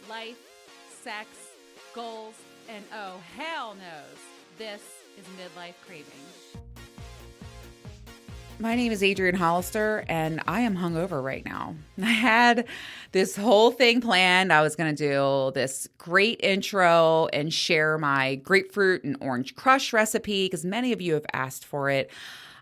life, sex, goals, and oh, hell knows, this is Midlife Craving. My name is Adrienne Hollister, and I am hungover right now. I had this whole thing planned. I was going to do this great intro and share my grapefruit and orange crush recipe because many of you have asked for it.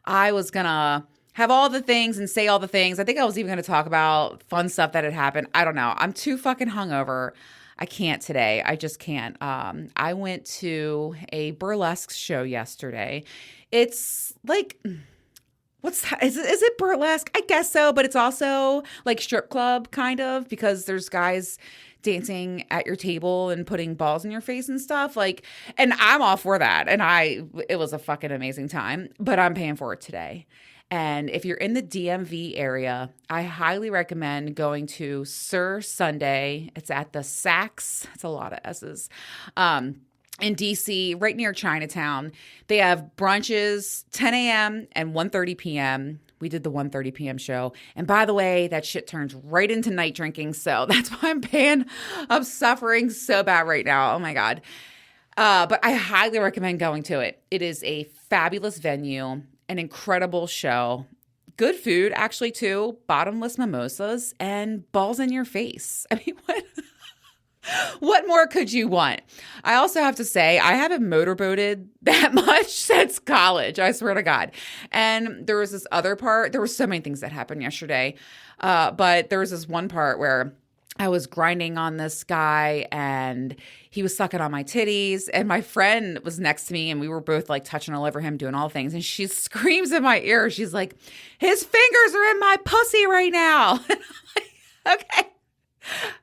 I was going to have all the things and say all the things. I think I was even going to talk about fun stuff that had happened. I don't know. I'm too fucking hungover. I can't today. I just can't. I went to a burlesque show yesterday. It's like... What's that? Is it burlesque? I guess so, but it's also like strip club kind of because there's guys dancing at your table and putting balls in your face and stuff. Like, and I'm all for that. And it was a fucking amazing time, but I'm paying for it today. And if you're in the DMV area, I highly recommend going to Sir Sunday. It's at the Saks. It's a lot of S's. In DC, right near Chinatown. They have brunches 10 a.m. and 1:30 p.m. We did the 1:30 p.m. show. And by the way, that shit turns right into night drinking. So that's why I'm suffering so bad right now. Oh my God. But I highly recommend going to it. It is a fabulous venue, an incredible show. Good food, actually, too. Bottomless mimosas and balls in your face. I mean, what? What more could you want? I also have to say, I haven't motorboated that much since college, I swear to God. And there was this other part. There were so many things that happened yesterday. But there was this one part where I was grinding on this guy and he was sucking on my titties. And my friend was next to me and we were both like touching all over him, doing all things. And she screams in my ear. She's like, his fingers are in my pussy right now. And I'm like,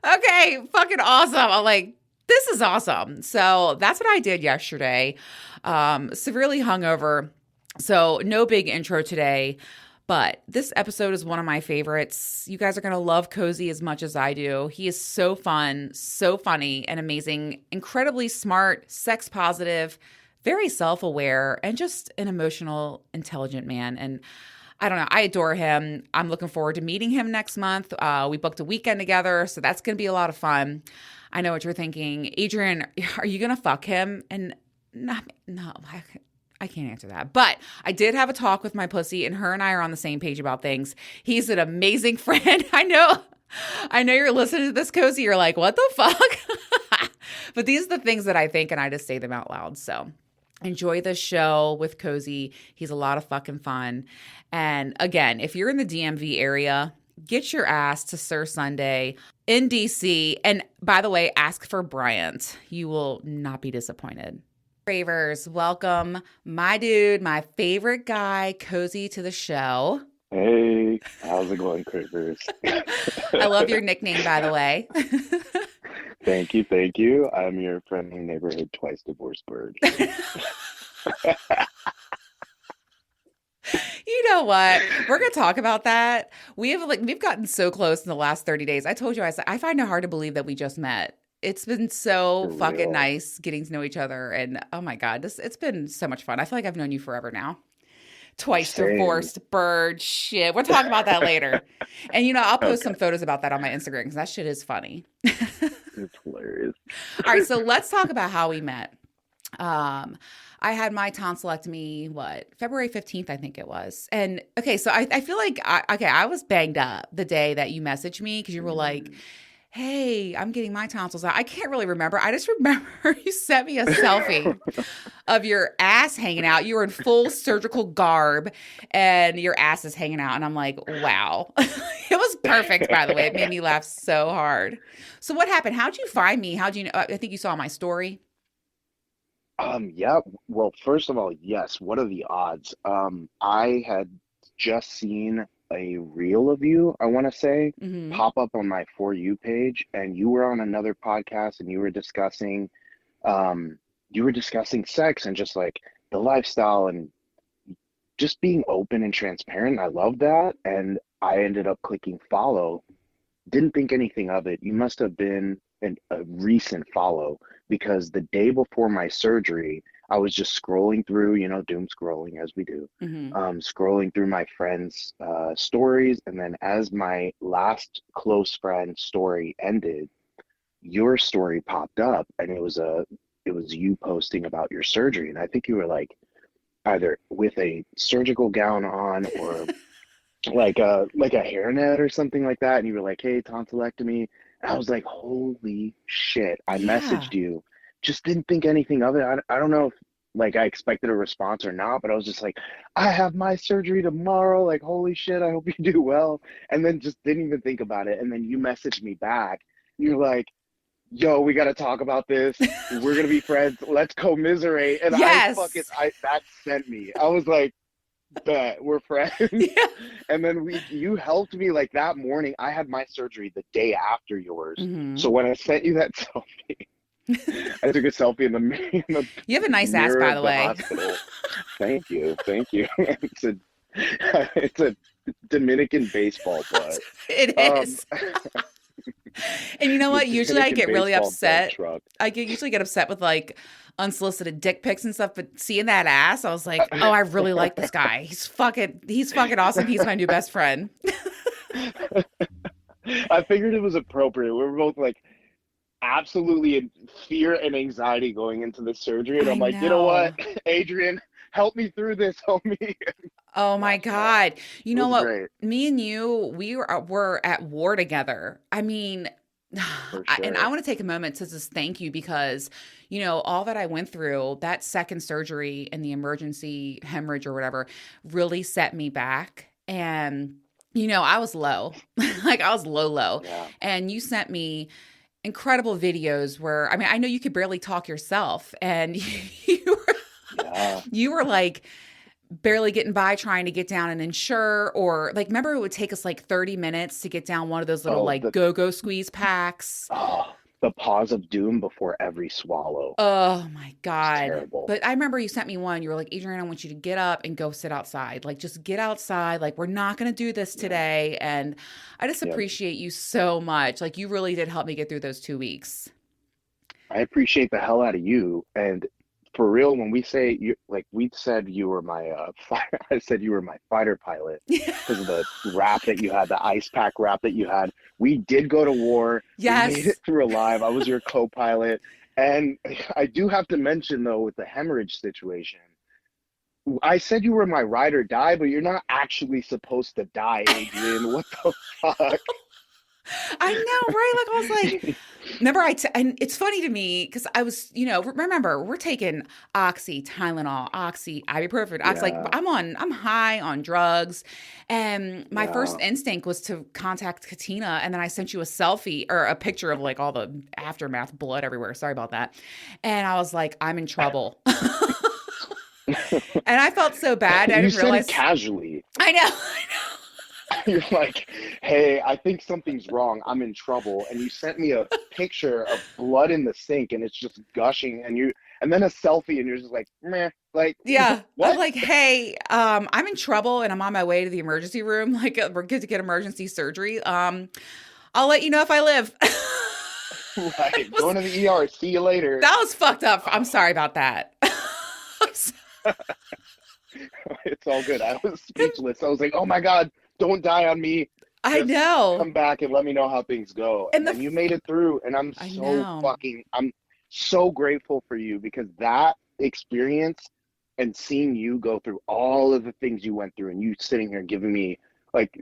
okay, fucking awesome. I'm like, this is awesome. So that's what I did yesterday. Severely hungover. So no big intro today, but this episode is one of my favorites. You guys are going to love Cozy as much as I do. He is so fun, so funny and amazing, incredibly smart, sex positive, very self-aware, and just an emotional, intelligent man. And I don't know. I adore him. I'm looking forward to meeting him next month. We booked a weekend together, so that's going to be a lot of fun. I know what you're thinking. Adrienne, are you going to fuck him? And no, I can't answer that. But I did have a talk with my pussy, and her and I are on the same page about things. He's an amazing friend. I know you're listening to this, Cozy. You're like, what the fuck? But these are the things that I think, and I just say them out loud. So enjoy this show with Cozy. He's a lot of fucking fun. And again, if you're in the DMV area, get your ass to Sir Sunday in DC. And by the way, ask for Bryant. You will not be disappointed. Ravers, welcome my dude, my favorite guy, Cozy, to the show. Hey, how's it going, Cravers? I love your nickname, by the way. Thank you, thank you. I'm your friendly neighborhood twice divorced bird. You know what? We're gonna talk about that. We've gotten so close in the last 30 days. I told you, I said I find it hard to believe that we just met. It's been so For fucking real. nice getting to know each other, and oh my God, it's been so much fun. I feel like I've known you forever now. Twice Same. divorced bird shit. We'll talk about that later. And I'll post some photos about that on my Instagram because that shit is funny. It's hilarious. All right, so let's talk about how we met. I had my tonsillectomy, February 15th, I think it was. And okay, so I feel like, I was banged up the day that you messaged me because you were like, hey, I'm getting my tonsils out. I can't really remember. I just remember you sent me a selfie of your ass hanging out. You were in full surgical garb and your ass is hanging out. And I'm like, wow. It was perfect, by the way. It made me laugh so hard. So what happened? How'd you find me? How'd you know? I think you saw my story. Yeah, well, first of all, yes, what are the odds? I had just seen a reel of you, I want to say, Mm-hmm. pop up on my For You page, and you were on another podcast and you were discussing sex and just like the lifestyle and just being open and transparent. I love that. And I ended up clicking follow. Didn't think anything of it. You must have been a recent follow because the day before my surgery, I was just scrolling through, doom scrolling as we do, Mm-hmm. scrolling through my friends' stories. And then as my last close friend story ended, your story popped up, and it was you posting about your surgery, and I think you were like either with a surgical gown on or like a hairnet or something like that, and you were like, "Hey, tonsillectomy." And I was like, "Holy shit!" I Yeah. messaged you, just didn't think anything of it. I don't know if like I expected a response or not, but I was just like, "I have my surgery tomorrow. Like, holy shit! I hope you do well." And then just didn't even think about it. And then you messaged me back. You're like, "Yo, we got to talk about this. We're gonna be friends. Let's commiserate." And Yes. I that sent me. I was like, bet we're friends. Yeah. And then you helped me like that morning. I had my surgery the day after yours. So Hmm. when I sent you that selfie, I took a selfie in in the You have a nice ass, mirror by of the the way. hospital. Thank you. Thank you. It's a it's a Dominican baseball butt. It Um is. And you know the what? Usually I Dominican get really baseball dump upset. truck. Usually get upset with like unsolicited dick pics and stuff, but seeing that ass, I was like, oh, I really like this guy. He's fucking awesome. He's my new best friend. I figured it was appropriate. We were both like absolutely in fear and anxiety going into the surgery. And I I'm like, you know what, know. Adrian, help me through this, homie. Oh my Laughed it off. God. You It know was what? great Me and you, were at war together. I mean, for and I sure. want to take a moment to just thank you because, all that I went through, that second surgery and the emergency hemorrhage or whatever, really set me back. And, I was low, like I was low, low. Yeah. And you sent me incredible videos where, I mean, I know you could barely talk yourself and Yeah. you were like, barely getting by trying to get down an insure or like remember it would take us like 30 minutes to get down one of those little Oh, like go squeeze packs. oh, the pause of doom before every swallow. Oh my It's God. terrible. But I remember you sent me one. You were like, Adrian, I want you to get up and go sit outside. Like, just get outside. Like, we're not going to do this Yeah. today. And I just Yeah. appreciate you so much. Like, you really did help me get through those 2 weeks. I appreciate the hell out of you. And for real, when we say you, like we said, you were my I said you were my fighter pilot because of the wrap that you had, the ice pack wrap that you had. We did go to war. We made it Yes. through alive. I was your co-pilot. And I do have to mention though, with the hemorrhage situation, I said you were my ride or die, but you're not actually supposed to die, Adrian. What the fuck? I know, right? Like, I was like, remember, and it's funny to me because I was, remember, we're taking Oxy, Tylenol, Oxy, ibuprofen, Oxy. Like, Yeah, I'm high on drugs. And my yeah. first instinct was to contact Katina. And then I sent you a selfie or a picture of like all the aftermath blood everywhere. Sorry about that. And I was like, I'm in trouble. And I felt so bad. I You didn't said it realize. casually. I know. You're like, hey, I think something's wrong. I'm in trouble. And you sent me a picture of blood in the sink and it's just gushing and then a selfie and you're just like, meh, like, Yeah. I'm what? like, hey, I'm in trouble and I'm on my way to the emergency room. Like, we're good to get emergency surgery. I'll let you know if I live. Right. was Going to the ER. See you later. That was fucked up. I'm Oh, sorry about that. it's all good. I was speechless. I was like, oh my God, don't die on me. I Just know. come back and let me know how things go. And And then you made it through. And I know. I'm so grateful for you because that experience and seeing you go through all of the things you went through and you sitting here giving me like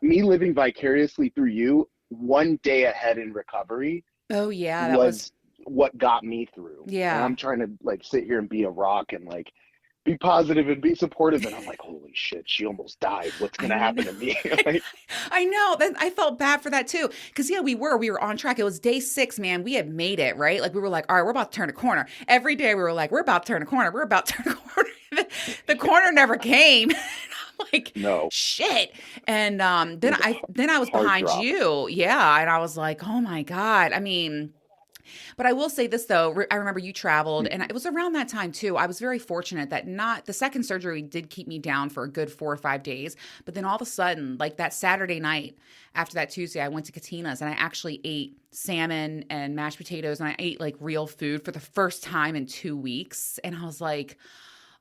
me living vicariously through you one day ahead in recovery Oh yeah, that was was what got me through. And yeah. I'm trying to like sit here and be a rock and like be positive and be supportive. And I'm like, holy shit, she almost died. What's I gonna know. happen to me? Like, I know. Then I felt bad for that too. Cause yeah, we were on track. It was day 6, man. We had made it, right? Like we were like, all right, we're about to turn a corner. Every day we were like, we're about to turn a corner. We're about to turn a corner. The corner never came. I'm like, no, shit. And it then was I was hard behind drop. you. Yeah. And I was like, oh my God. I mean, but I will say this though, I remember you traveled and it was around that time too. I was very fortunate that not the second surgery did keep me down for a good 4 or 5 days, but then all of a sudden, like that Saturday night after that Tuesday, I went to Katina's and I actually ate salmon and mashed potatoes and I ate like real food for the first time in 2 weeks and I was like,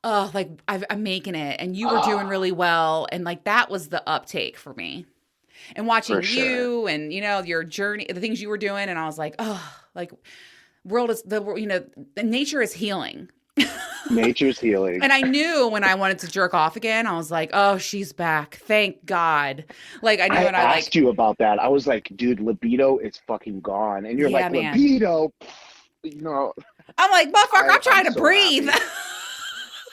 oh, like I'm making it and you were doing Ah, really well and like that was the uptake for me. and For watching sure. you and, your journey, the things you were doing. And I was like, oh, like world is the nature is healing. Nature's healing. And I knew when I wanted to jerk off again, I was like, oh, she's back. Thank God. Like I knew I when I asked like, you about that. I was like, dude, libido is fucking gone. And you're yeah, like, man. libido. You know, I'm like, motherfucker, I'm I'm trying to so breathe. happy.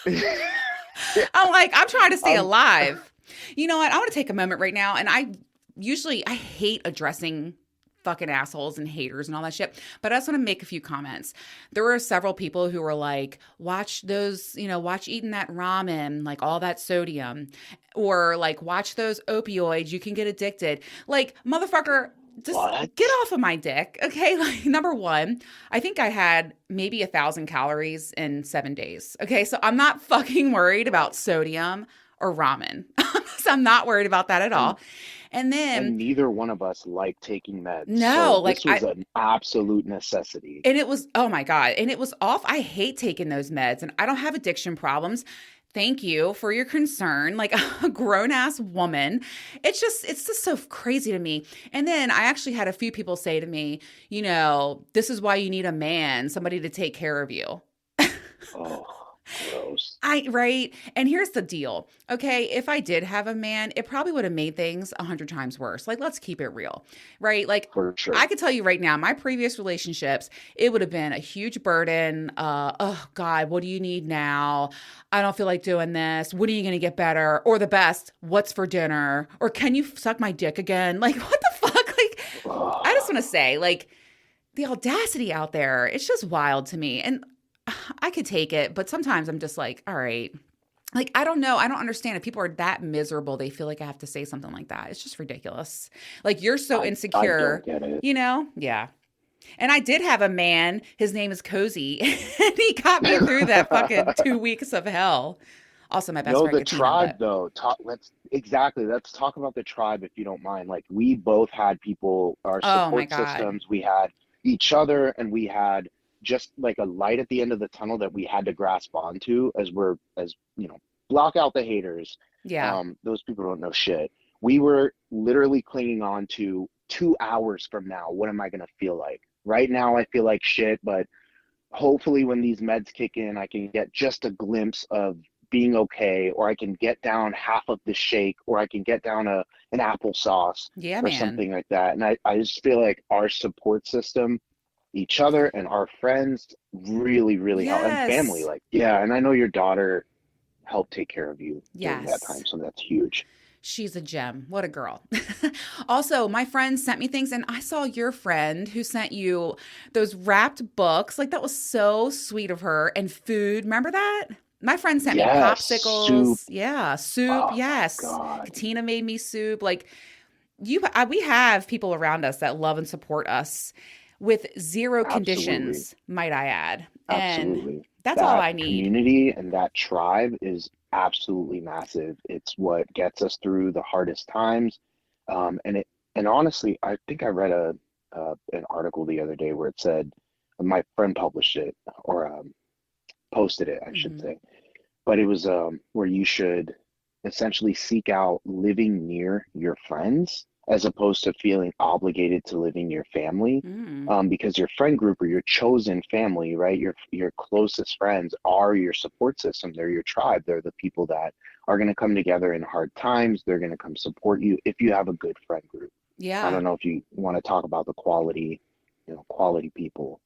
Yeah, I'm like, I'm trying to stay I'm alive. You know what? I want to take a moment right now. And I hate addressing fucking assholes and haters and all that shit. But I just want to make a few comments. There were several people who were like, watch those, watch eating that ramen, like all that sodium, or like watch those opioids. You can get addicted. Like, motherfucker, just get what? off of my dick. Okay. Like, number one, I think I had maybe 1,000 calories in 7 days. Okay. So I'm not fucking worried about sodium or ramen. So I'm not worried about that at And all. And then, neither one of us like taking meds. no, So like this was an absolute necessity. and it was, oh my God. And it was off. I hate taking those meds and I don't have addiction problems. Thank you for your concern. Like a grown ass woman. It's just so crazy to me. And then I actually had a few people say to me, this is why you need a man, somebody to take care of you. Oh, gross. Right. And here's the deal. Okay. If I did have a man, it probably would have made things 100 times worse. Like, let's keep it real. Right. Like, For I sure. could tell you right now, my previous relationships, it would have been a huge burden. Oh God, what do you need now? I don't feel like doing this. When are you going to get better? Or the best, what's for dinner? Or can you suck my dick again? Like, what the fuck? Like, I just want to say, like, the audacity out there, it's just wild to me. And I could take it, but sometimes I'm just like, all right. Like, I don't know. I don't understand if people are that miserable, they feel like I have to say something like that. It's just ridiculous. Like, you're so I don't insecure, get it. Yeah. And I did have a man, his name is Cozy, and he got me through that fucking 2 weeks of hell. Also, my best No, friend the Katina, tribe but though. Let's talk about the tribe if you don't mind. Like we both had people, our oh my support God. systems, we had each other, and we had just like a light at the end of the tunnel that we had to grasp onto as block out the haters. Yeah. Those people don't know shit. We were literally clinging on to 2 hours from now. What am I gonna feel like? Right now, I feel like shit, but hopefully when these meds kick in, I can get just a glimpse of being okay, or I can get down half of the shake, or I can get down an applesauce Yeah, or man. something like that. And I just feel like our support system, each other and our friends really, really help, and family. Yes. Like, yeah, and I know your daughter helped take care of you during that Yes. time, so that's huge. She's a gem. What a girl. Also, my friend sent me things, and I saw your friend who sent you those wrapped books. Like, that was so sweet of her. And food. Remember that? My friend sent me Yes, soup. popsicles. Yeah. Soup. Oh my Yes. God. Katina made me soup. Like, we have people around us that love and support us with zero Absolutely. conditions, might I add. And Absolutely. that's all That I need. community and that tribe is absolutely massive. It's what gets us through the hardest times. And honestly, I think I read an article the other day where it said, my friend published it, or posted it, I should Mhm. say, but it was where you should essentially seek out living near your friends as opposed to feeling obligated to living your family, Mm. because your friend group or your chosen family, right, your closest friends are your support system. They're your tribe. They're the people that are going to come together in hard times. They're going to come support you if you have a good friend group. I Yeah. don't know if you want to talk about the quality, quality people.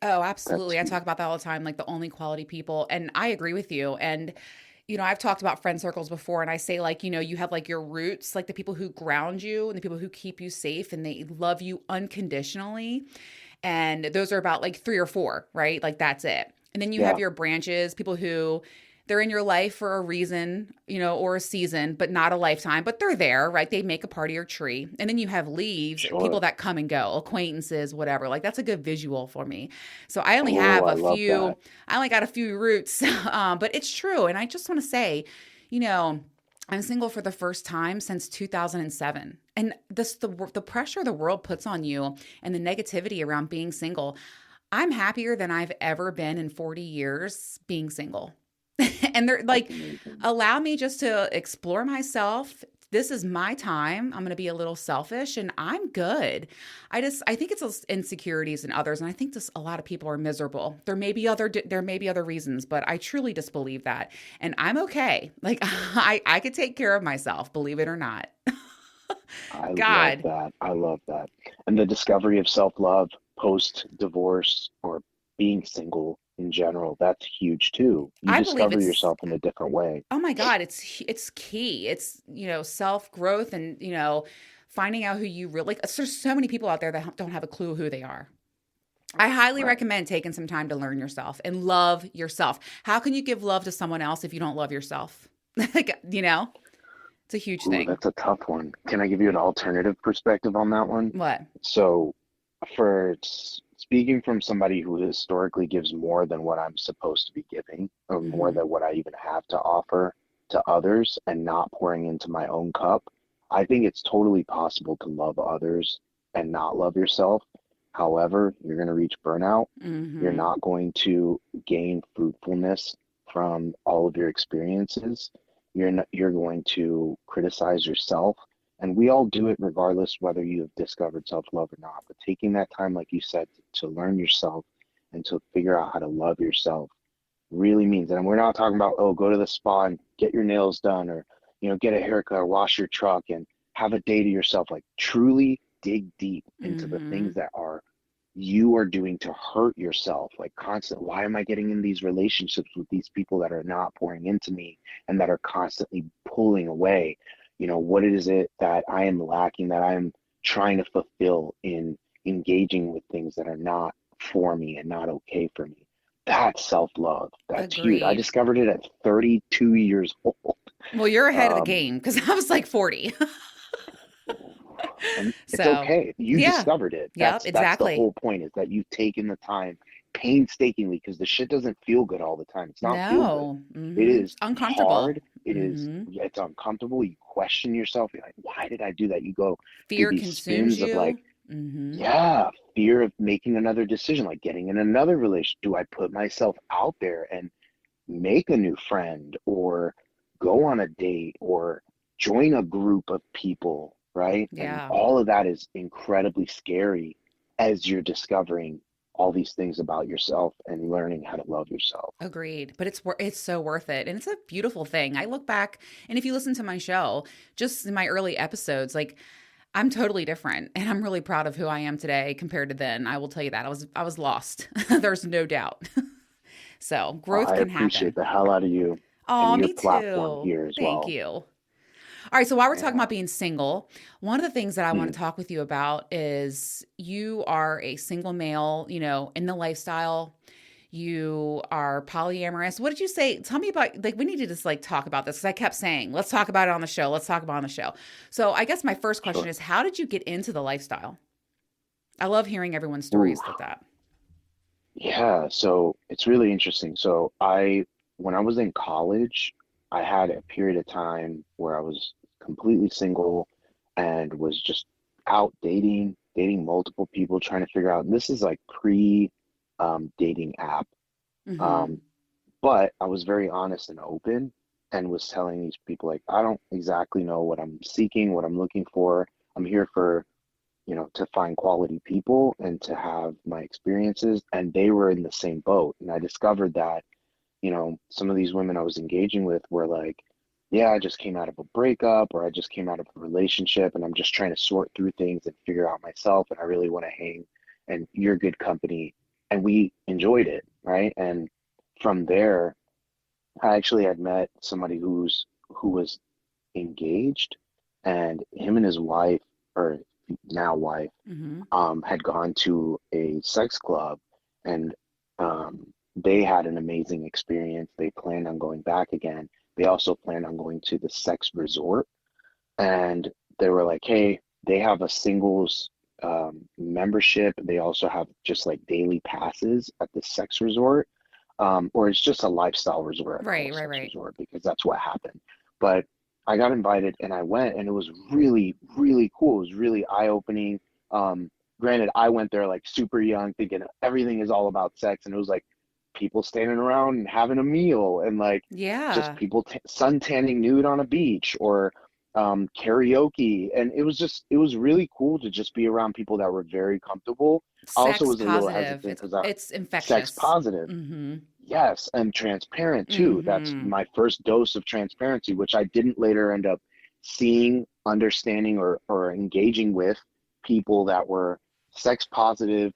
Oh, That's absolutely. I talk about that all the time, like the only quality people. And I agree with you. And, I've talked about friend circles before, and I say, like, you have like your roots, like the people who ground you and the people who keep you safe and they love you unconditionally. And those are about like three or four, right? Like, that's it. And then you have yeah, your branches, people who they're in your life for a reason, or a season, but not a lifetime, but they're there, right? They make a part of your tree. And then you have leaves, people sure. that come and go, acquaintances, whatever. Like, that's a good visual for me. So I only Oh, have I love that. I only got a few roots, but it's true. And I just want to say, you know, I'm single for the first time since 2007. And the pressure the world puts on you and the negativity around being single, I'm happier than I've ever been in 40 years being single. And they're That's like, amazing. allow me just to explore myself, this is my time. I'm going to be a little selfish and I'm good. I think it's those insecurities in others. And I think just a lot of people are miserable. There may be other reasons, but I truly just believe that. And I'm okay. Like I could take care of myself, believe it or not. I love God, that. I love that. And the discovery of self-love post-divorce or being single in general, that's huge too. You I believe discover it's yourself in a different way. oh my God, it's key. It's, self-growth and, finding out who you really like. There's so many people out there that don't have a clue who they are. I highly Right. recommend taking some time to learn yourself and love yourself. How can you give love to someone else if you don't love yourself? Like, it's a huge Ooh, thing. that's a tough one. Can I give you an alternative perspective on that one? What? So, speaking from somebody who historically gives more than what I'm supposed to be giving, or more Mhm. than what I even have to offer to others, and not pouring into my own cup, I think it's totally possible to love others and not love yourself. However, you're going to reach burnout. You're Mhm. not going to gain fruitfulness from all of your experiences. You're going to criticize yourself. And we all do it regardless whether you have discovered self-love or not. But taking that time, like you said, to learn yourself and to figure out how to love yourself really means, and we're not talking about, oh, go to the spa and get your nails done, or, get a haircut or wash your truck and have a day to yourself. Like truly dig deep into the things Mhm. that are you are doing to hurt yourself, like constant. Why am I getting in these relationships with these people that are not pouring into me and that are constantly pulling away? What is it that I am lacking, that I'm trying to fulfill in engaging with things that are not for me and not okay for me? That's self-love. That's huge. I Agreed. discovered it at 32 years old. Well, you're ahead of the Um, game because I was like 40. and it's So, okay. You yeah. discovered it. Yep, That's the exactly. whole point, is that you've taken the time painstakingly, because the shit doesn't feel good all the time. It's not feel good. No. It Mhm. It's is uncomfortable. hard. Mhm. It's uncomfortable. You question yourself. You're like, why did I do that? You go through Fear these consumes spins of like, you. Mhm. yeah, fear of making another decision, like getting in another relation. Do I put myself out there and make a new friend, or go on a date, or join a group of people, right? And Yeah. all of that is incredibly scary as you're discovering all these things about yourself and learning how to love yourself. Agreed, but it's so worth it, and it's a beautiful thing. I look back, and if you listen to my show, just in my early episodes, like I'm totally different, and I'm really proud of who I am today compared to then. I will tell you that I was lost. There's no doubt. So growth I can appreciate happen. the hell out of you and Oh, your me platform too. here as Thank well. you. All right, so while we're talking Yeah. about being single, one of the things that I want Hmm. to talk with you about is you are a single male, in the lifestyle. You are polyamorous. What did you say? Tell me about, like, we need to just like talk about this because I kept saying, let's talk about it on the show. Let's talk about it on the show. So I guess my first question Sure. is, how did you get into the lifestyle? I love hearing everyone's Ooh. stories with that. Yeah, so it's really interesting. When I was in college, I had a period of time where I was completely single and was just out dating multiple people, trying to figure out, and this is like pre dating app. Mm-hmm. Um, but I was very honest and open, and was telling these people, like, I don't exactly know what I'm seeking, what I'm looking for. I'm here for, to find quality people and to have my experiences. And they were in the same boat. And I discovered that, some of these women I was engaging with were like, yeah, I just came out of a breakup, or I just came out of a relationship, and I'm just trying to sort through things and figure out myself. And I really want to hang, and you're good company. And we enjoyed it, right? And from there, I actually had met somebody who was engaged, and him and his wife, or now wife, Mm-hmm. had gone to a sex club, and they had an amazing experience. They planned on going back again. They also planned on going to the sex resort, and they were like, hey, they have a singles membership. They also have just like daily passes at the sex resort, or it's just a lifestyle resort. I call Right, it right, sex right. resort because that's what happened. But I got invited and I went, and it was really, really cool. It was really eye-opening. Um, Granted, I went there like super young, thinking everything is all about sex, and it was like people standing around and having a meal, and like just Yeah. people sun tanning nude on a beach, or karaoke, and it was really cool to just be around people that were very comfortable. I also Sex was a little positive. hesitant because I It's sex infectious. positive. Mm-hmm. Yes, and transparent too. That's Mm-hmm. my first dose of transparency, which I didn't later end up seeing, understanding, or engaging with people that were sex positive,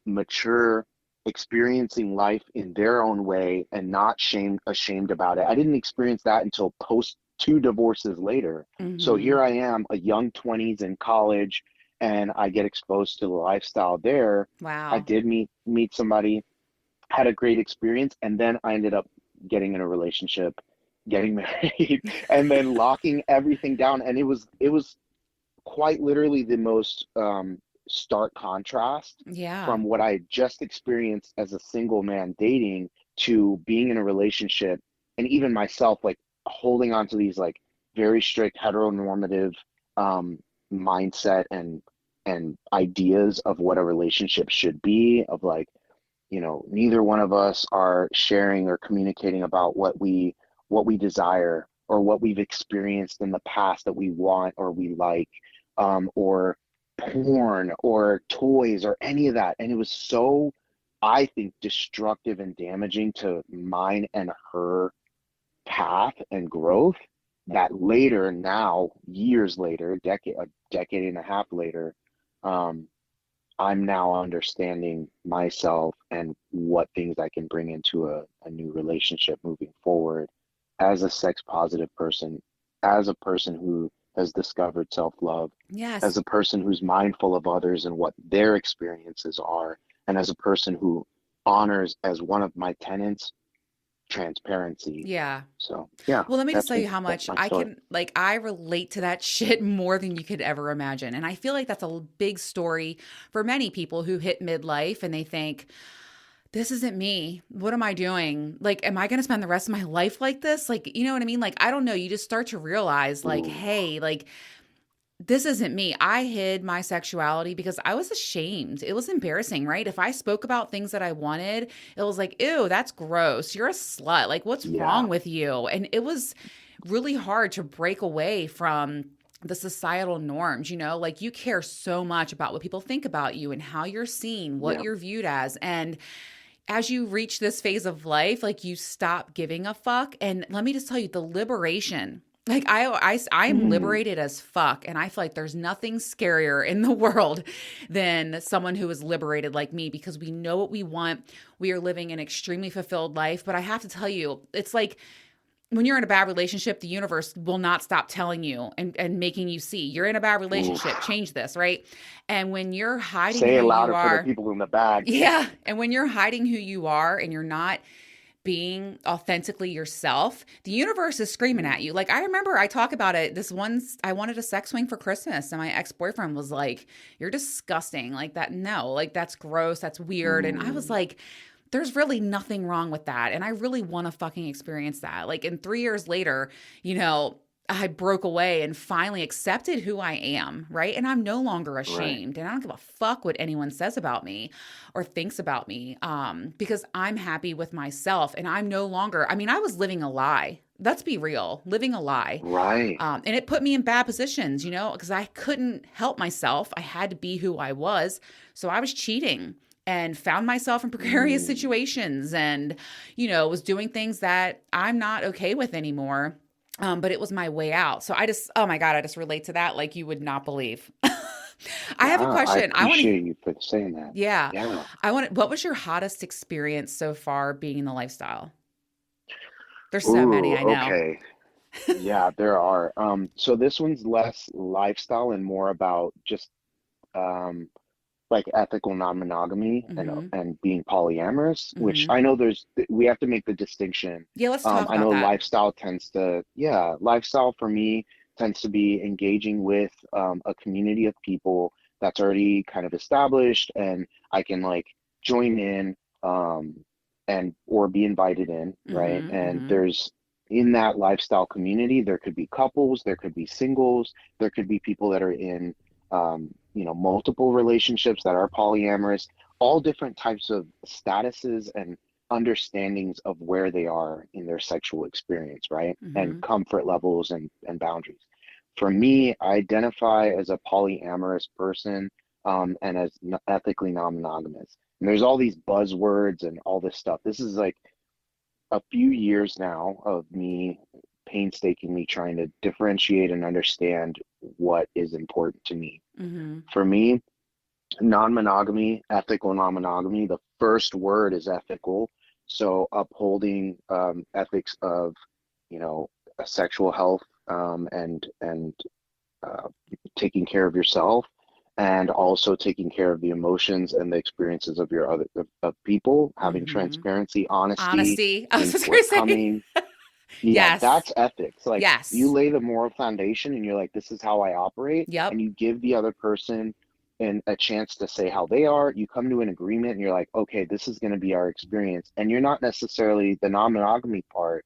mature, experiencing life in their own way and not ashamed about it. I didn't experience that until post two divorces later. So Mm-hmm. here I am, a young 20s in college, and I get exposed to the lifestyle there. I Wow. did meet somebody, had a great experience, and then I ended up getting in a relationship, getting married, and then locking everything down. And it was quite literally the most stark contrast Yeah. from what I had just experienced as a single man dating to being in a relationship, and even myself like holding on to these like very strict heteronormative um, mindset and ideas of what a relationship should be, of like, neither one of us are sharing or communicating about what we desire or what we've experienced in the past that we want or we like, or porn or toys or any of that. And it was so, I think, destructive and damaging to mine and her path and growth that later, now, years later, a decade and a half later, um, I'm now understanding myself and what things I can bring into a new relationship moving forward as a sex positive person, as a person who has discovered self love, as Yes. a person who's mindful of others and what their experiences are, and as a person who honors as one of my tenets transparency. Yeah. So, yeah, Well, let me just that's tell you me. how That's much my I story. can, like, I relate to that shit more than you could ever imagine. And I feel like that's a big story for many people who hit midlife and they think, this isn't me. What am I doing? Like, am I going to spend the rest of my life like this? Like, you know what I mean? Like, I don't know. You just start to realize, like, Ooh, hey, like, this isn't me. I hid my sexuality because I was ashamed. It was embarrassing, right? If I spoke about things that I wanted, it was like, ew, that's gross. You're a slut. Like, what's yeah, wrong with you? And it was really hard to break away from the societal norms, like you care so much about what people think about you and how you're seen, what yeah, you're viewed as. And as you reach this phase of life, like you stop giving a fuck. And let me just tell you, the liberation. Like I'm mm, liberated as fuck, and I feel like there's nothing scarier in the world than someone who is liberated like me because we know what we want. We are living an extremely fulfilled life, but I have to tell you, it's like when you're in a bad relationship, the universe will not stop telling you and making you see you're in a bad relationship. oof. Change this, right? And when you're hiding Say who it you louder for the are, people in the back. yeah. And when you're hiding who you are and you're not being authentically yourself, the universe is screaming Mm, at you. Like I remember I talk about it. This once I wanted a sex swing for Christmas and my ex-boyfriend was like, "You're disgusting." Like that, no, like that's gross, that's weird. And I was mm. like, there's really nothing wrong with that. And I really want to fucking experience that. Like, and 3 years later, you know, I broke away and finally accepted who I am, right? And I'm no longer Right. ashamed. And I don't give a fuck what anyone says about me or thinks about me, because I'm happy with myself. And I'm no longer, I mean, I was living a lie. Let's be real, living a lie. Right. And it put me in bad positions, because I couldn't help myself. I had to be who I was. So I was cheating and found myself in precarious Mm. situations and, was doing things that I'm not okay with anymore. But it was my way out. So oh my God, I just relate to that like you would not believe. I have a Wow. I question. appreciate you for saying that. Yeah, Yeah. what was your hottest experience so far being in the lifestyle? There's so many, Ooh, I know. okay. Yeah, there are. So this one's less lifestyle and more about just um like ethical non-monogamy Mm-hmm. and being polyamorous, which Mm-hmm. I know we have to make the distinction. Yeah, let's talk I about know that. lifestyle for me tends to be engaging with a community of people that's already kind of established, and I can like join in, and or be invited in, right? Mm-hmm. And Mm-hmm. there's in that lifestyle community, there could be couples, there could be singles, there could be people that are in multiple relationships that are polyamorous, all different types of statuses and understandings of where they are in their sexual experience, right? And Mm-hmm. comfort levels and boundaries. For me, I identify as a polyamorous person, and as ethically non-monogamous. And there's all these buzzwords and all this stuff. This is like a few years now of me painstakingly trying to differentiate and understand what is important to me. Mm-hmm. For me, non-monogamy, ethical non-monogamy, the first word is ethical. So upholding ethics of, you know, sexual health, and uh, taking care of yourself, and also taking care of the emotions and the experiences of your of people, having Mm-hmm. transparency, honesty, Honesty. I was being just gonna say. forthcoming. Yeah, Yes. that's ethics. Like, you Yes. lay the moral foundation and you're like, this is how I operate, and Yep. you give the other person a chance to say how they are. You come to an agreement and you're like, okay, this is going to be our experience. And you're not necessarily, the non-monogamy part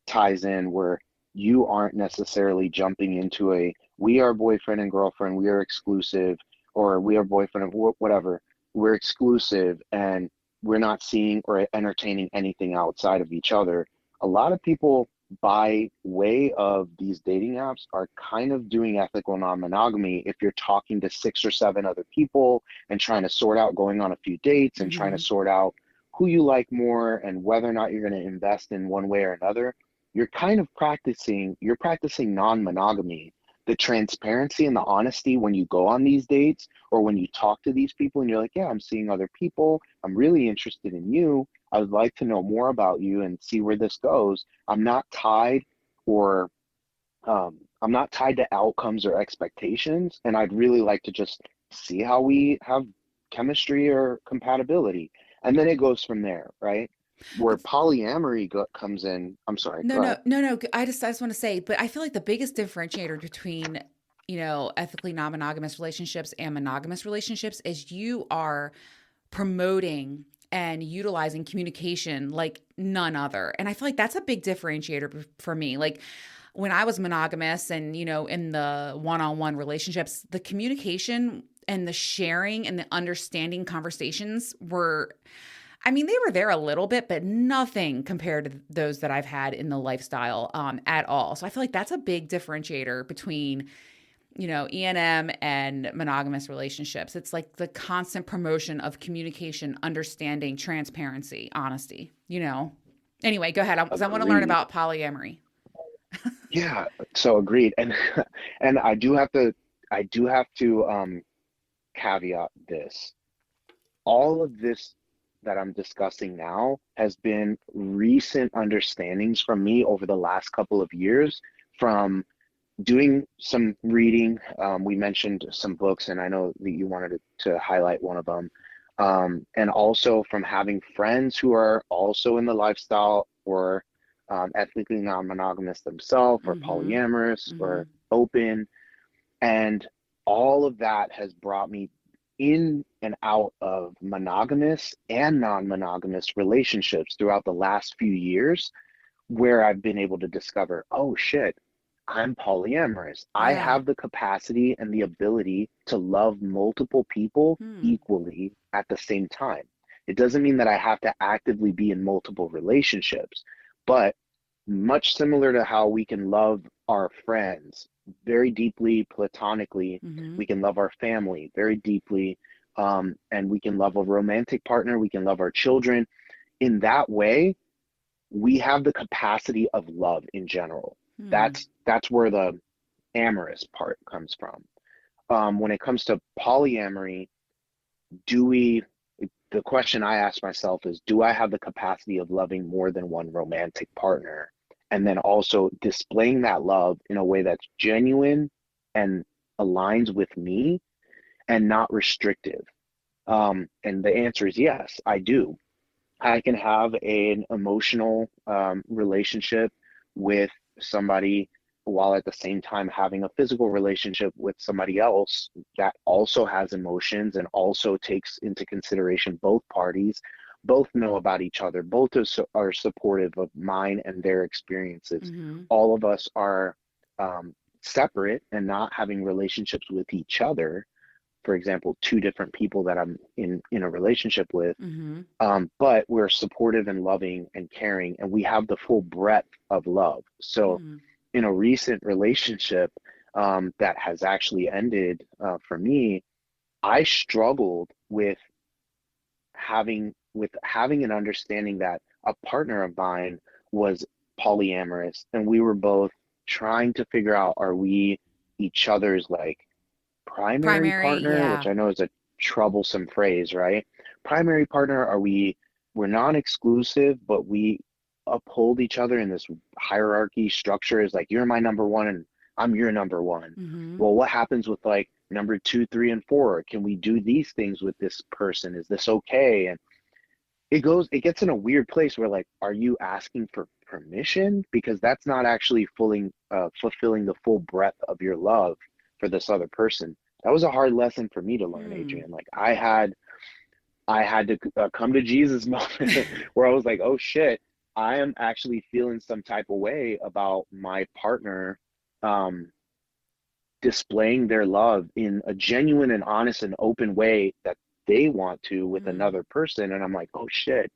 ties in where you aren't necessarily jumping into a, we are boyfriend and girlfriend, we are exclusive, or we are boyfriend and whatever, we're exclusive, and we're not seeing or entertaining anything outside of each other. A lot of people, by way of these dating apps, are kind of doing ethical non-monogamy if you're talking to six or seven other people and trying to sort out going on a few dates and trying to Mm-hmm. sort out who you like more and whether or not you're going to invest in one way or another. You're kind of practicing non-monogamy. The transparency and the honesty when you go on these dates, or when you talk to these people and you're like, yeah, I'm seeing other people, I'm really interested in you, I would like to know more about you and see where this goes. Or I'm not tied to outcomes or expectations, and I'd really like to just see how we have chemistry or compatibility, and then it goes from there, right? Where But polyamory comes in. I'm sorry, no, go no, ahead. no, no. I just want to say, but I feel like the biggest differentiator between, ethically non-monogamous relationships and monogamous relationships is you are promoting and utilizing communication like none other. And I feel like that's a big differentiator for me. Like when I was monogamous and, in the one-on-one relationships, the communication and the sharing and the understanding conversations were, I mean, they were there a little bit, but nothing compared to those that I've had in the lifestyle at all. So I feel like that's a big differentiator between, E&M and monogamous relationships. It's like the constant promotion of communication, understanding, transparency, honesty. Anyway, go ahead, because I want to learn Agreed. about polyamory. Yeah, so agreed. And and I do have to caveat this. All of this that I'm discussing now has been recent understandings from me over the last couple of years, from doing some reading. We mentioned some books, and I know that you wanted to highlight one of them. And also from having friends who are also in the lifestyle, or ethnically non-monogamous themselves, or Mm-hmm. polyamorous, Mm-hmm. or open. And all of that has brought me in and out of monogamous and non-monogamous relationships throughout the last few years, where I've been able to discover, oh shit, I'm polyamorous. I Yeah. have the capacity and the ability to love multiple people Hmm. equally at the same time. It doesn't mean that I have to actively be in multiple relationships, but much similar to how we can love our friends very deeply, platonically, Mm-hmm. we can love our family very deeply, and we can love a romantic partner, we can love our children. In that way, we have the capacity of love in general. Hmm. That's where the amorous part comes from. When it comes to polyamory, do we? The question I ask myself is, do I have the capacity of loving more than one romantic partner, and then also displaying that love in a way that's genuine and aligns with me and not restrictive? And the answer is yes, I do. I can have an emotional relationship with somebody while at the same time having a physical relationship with somebody else that also has emotions and also takes into consideration both parties, both know about each other, both are supportive of mine and their experiences. Mm-hmm. All of us are separate and not having relationships with each other. For example, two different people that I'm in a relationship with, Mm-hmm. but we're supportive and loving and caring, and we have the full breadth of love. So, Hmm. in a recent relationship, that has actually ended for me, I struggled with having an understanding that a partner of mine was polyamorous, and we were both trying to figure out, are we each other's like primary Primary, partner, yeah. which I know is a troublesome phrase, right? Primary partner, we're non-exclusive, but we uphold each other in this hierarchy structure is like you're my number one and I'm your number one. Mm-hmm. Well, what happens with like number two, three, and four? Can we do these things with this person? Is this okay? And it gets in a weird place where like, are you asking for permission? Because that's not actually fulfilling the full breadth of your love for this other person. That was a hard lesson for me to learn, Hmm. Adrian. Like I had to come to Jesus moment where I was like, oh shit, I am actually feeling some type of way about my partner um, displaying their love in a genuine and honest and open way that they want to with Mm. another person. And I'm like, oh shit,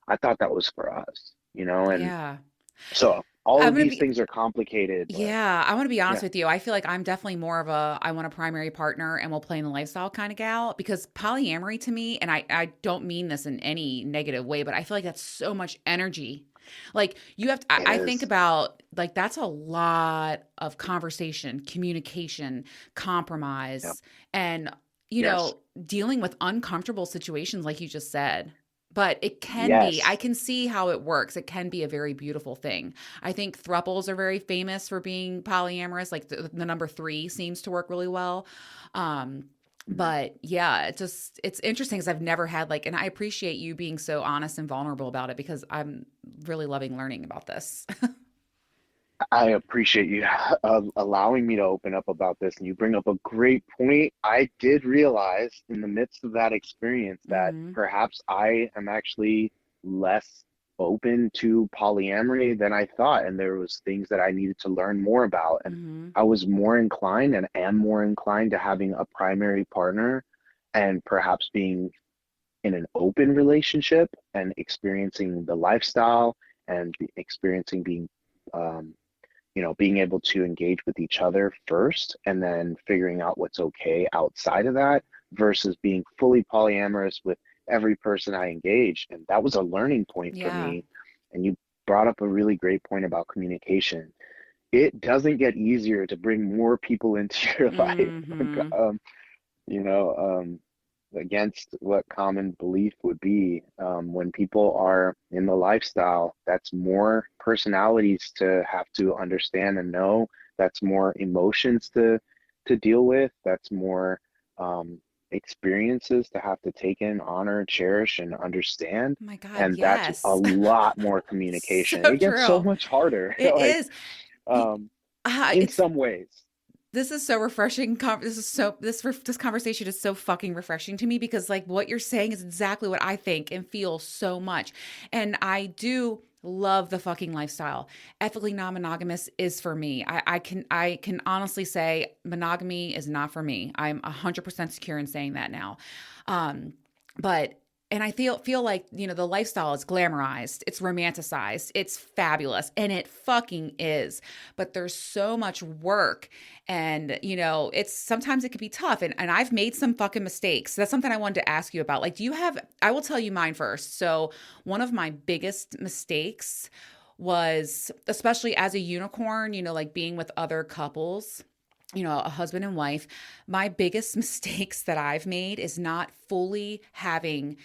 I thought that was for us, you know? And Yeah. so all I'm of gonna these be things are complicated, but Yeah, I want to be honest yeah, with you. I feel like I'm definitely more of a I want a primary partner and we'll play in the lifestyle kind of gal because polyamory to me, and I don't mean this in any negative way, but I feel like that's so much energy. Like you have to, it I think is. about like that's a lot of conversation, communication, Yep. compromise, and Yes. dealing with uncomfortable situations like you just said. But it can be, I Yes. can see how it works. It can be a very beautiful thing. I think thruples are very famous for being polyamorous. Like the number three seems to work really well. Um, Mhm. but yeah, it's interesting because I've never had like, and I appreciate you being so honest and vulnerable about it because I'm really loving learning about this. I appreciate you allowing me to open up about this. And you bring up a great point. I did realize in the midst of that experience that Hmm. perhaps I am actually less open to polyamory than I thought. And there was things that I needed to learn more about. And Hmm. I was more inclined and am more inclined to having a primary partner and perhaps being in an open relationship and experiencing the lifestyle and experiencing um, being able to engage with each other first and then figuring out what's okay outside of that versus being fully polyamorous with every person I engaged. And that was a learning point for Yeah. me. And you brought up a really great point about communication. It doesn't get easier to bring more people into your life. Hmm. um, you know, against what common belief would be. When people are in the lifestyle, that's more personalities to have to understand and know. That's more emotions to deal with. That's more experiences to have to take in, honor, cherish, and understand. Oh my God, And that's a yes. lot more communication. So It gets so true. much harder, It like is. Y- um, in It's some ways. this is so refreshing. This is so this conversation is so fucking refreshing to me because like what you're saying is exactly what I think and feel so much, and I do love the fucking lifestyle. Ethically non-monogamous is for me. I can honestly say monogamy is not for me. I'm 100% secure in saying that now. Um, but and I feel like the lifestyle is glamorized, it's romanticized, it's fabulous, and it fucking is. But there's so much work, and it's sometimes it could be tough. And I've made some fucking mistakes. That's something I wanted to ask you about. Like, do you have? I will tell you mine first. So one of my biggest mistakes was, especially as a unicorn, like being with other couples, a husband and wife, my biggest mistakes that I've made is not fully having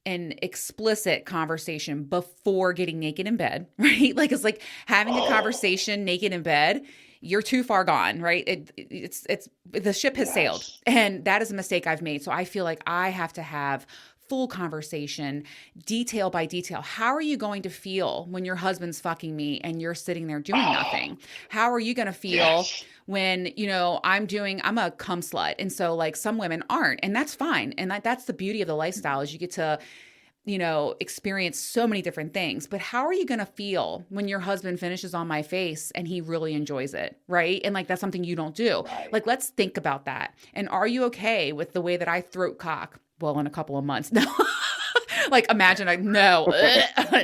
an explicit conversation before getting naked in bed, right? Like it's like having a Oh, conversation naked in bed, you're too far gone, right? It's the ship has sailed. yes. And that is a mistake I've made. So I feel like I have to have full conversation, detail by detail. How are you going to feel when your husband's fucking me and you're sitting there doing Oh, nothing? How are you going to feel yes. when I'm a cum slut, and so like some women aren't, and that's fine, and that's the beauty of the lifestyle is you get to experience so many different things. But how are you going to feel when your husband finishes on my face and he really enjoys it, right? And like that's something you don't do. Right. Like let's think about that. And are you okay with the way that I throat cock? Well, in a couple of months. No. Like imagine no,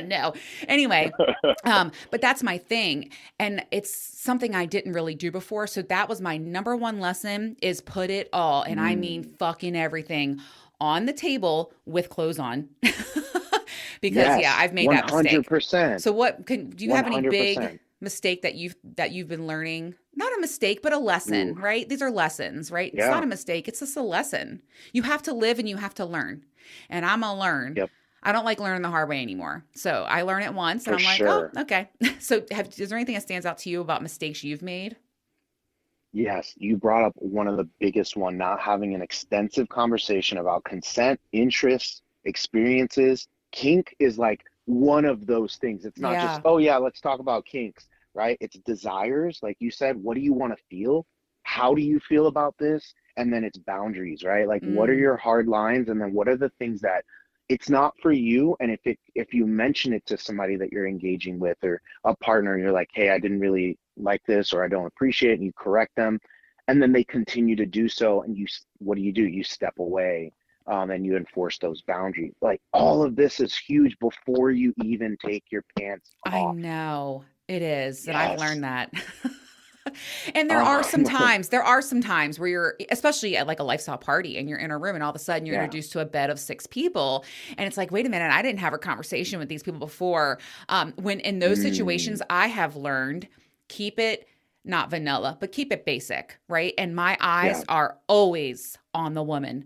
no. Anyway, but that's my thing. And it's something I didn't really do before. So that was my number one lesson is put it all, and I mean Mm, fucking everything on the table with clothes on. Because yeah, yes, I've made that mistake. 100%. So do you have any big 100%. mistake that you've been learning? Not a mistake, but a lesson, Ooh, right? These are lessons, right? It's not yeah. a mistake, it's just a lesson. You have to live and you have to learn. And I'm gonna learn. Yep, I don't like learning the hard way anymore. So I learn it once and for I'm like, oh, sure. okay. So is there anything that stands out to you about mistakes you've made? Yes, you brought up one of the biggest one, not having an extensive conversation about consent, interests, experiences. Kink is like one of those things. It's not just, Yeah. oh yeah, let's talk about kinks, right? It's desires, like you said, what do you want to feel? How do you feel about this? And then it's boundaries, right? Like what are Mm, your hard lines? And then what are the things that it's not for you? And if you mention it to somebody that you're engaging with or a partner, and you're like, hey, I didn't really like this or I don't appreciate it, and you correct them, and then they continue to do so, and what do? You step away, and you enforce those boundaries. Like all of this is huge before you even take your pants I off. know it is, and I've Yes. learned that. And Oh, there are some times where you're, especially at like a lifestyle party and you're in a room and all of a sudden you're yeah. introduced to a bed of six people. And it's like, wait a minute, I didn't have a conversation with these people before. When in those situations, Mm, I have learned keep it not vanilla, but keep it basic, right? And my eyes yeah. are always on the woman.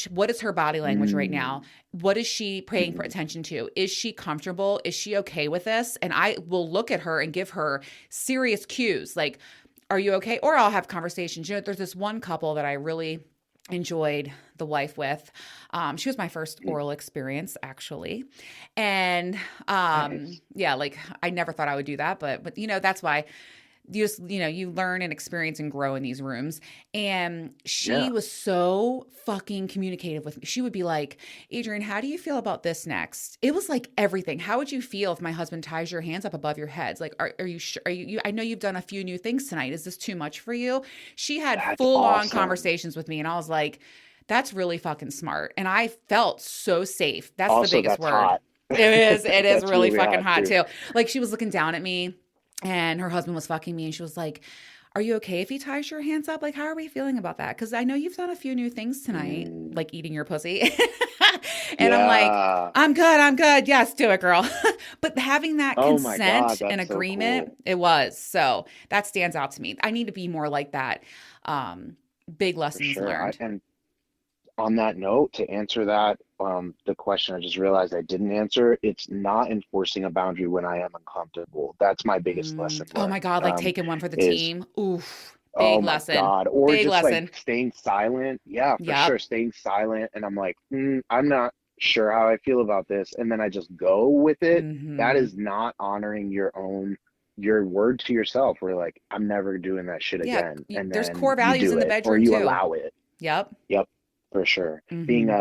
What is her body language right now? Mm, What is she paying for mm, attention to? Is she comfortable? Is she okay with this? And I will look at her and give her serious cues like, are you okay? Or I'll have conversations. There's this one couple that I really enjoyed the wife with. She was my first mm, oral experience, actually. And nice. yeah, like I never thought I would do that, but that's why you learn and experience and grow in these rooms. And she Yeah. was so fucking communicative with me. She would be like, Adrian, how do you feel about this next? It was like everything. How would you feel if my husband ties your hands up above your heads? Like, are you sure? I know you've done a few new things tonight. Is this too much for you? She had That's full on awesome. conversations with me, and I was like, that's really fucking smart. And I felt so safe. That's the Also, biggest that's word. hot. It is That's really really fucking hot hot too. too. Like she was looking down at me and her husband was fucking me and she was like, are you okay if he ties your hands up? Like, how are we feeling about that? Because I know you've done a few new things tonight, Mm, like eating your pussy. And I'm like, yeah. I'm good. I'm good. Yes, do it, girl. But having that Oh my God, consent and that's so agreement, cool. it was. So that stands out to me. I need to be more like that. Um, Big For lessons sure. learned. And on that note, to answer that, the question I just realized I didn't answer, it's not enforcing a boundary when I am uncomfortable. That's my biggest lesson Oh my learned. God, like taking one for the Is team. Oof. oh Big my lesson. God, or Big just like lesson. staying silent. Yeah, for sure, Yep. staying silent. And I'm like, I'm not sure how I feel about this, and then I just go with it. That Hmm. is not honoring your word to yourself. We're like, I'm never doing that shit Yeah. again, and There's then core you values do in the it or bedroom you too. allow it. Yep. Yep, for sure. Hmm.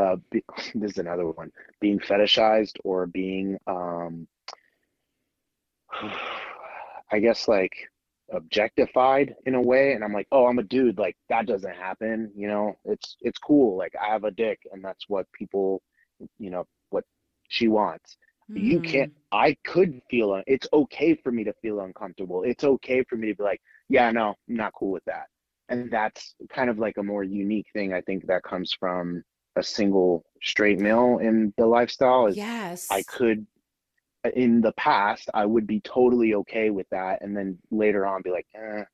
This is another one. Being fetishized or being I guess like objectified in a way, and I'm like, "Oh, I'm a dude, like that doesn't happen, you know? It's cool. Like I have a dick and that's what people, what she wants." You can't Hmm. I could feel it's okay for me to feel uncomfortable. It's okay for me to be like, "Yeah, no, I'm not cool with that." And that's kind of like a more unique thing I think that comes from a single straight male in the lifestyle is I Yes. could in the past I would be totally okay with that and then later on be like, I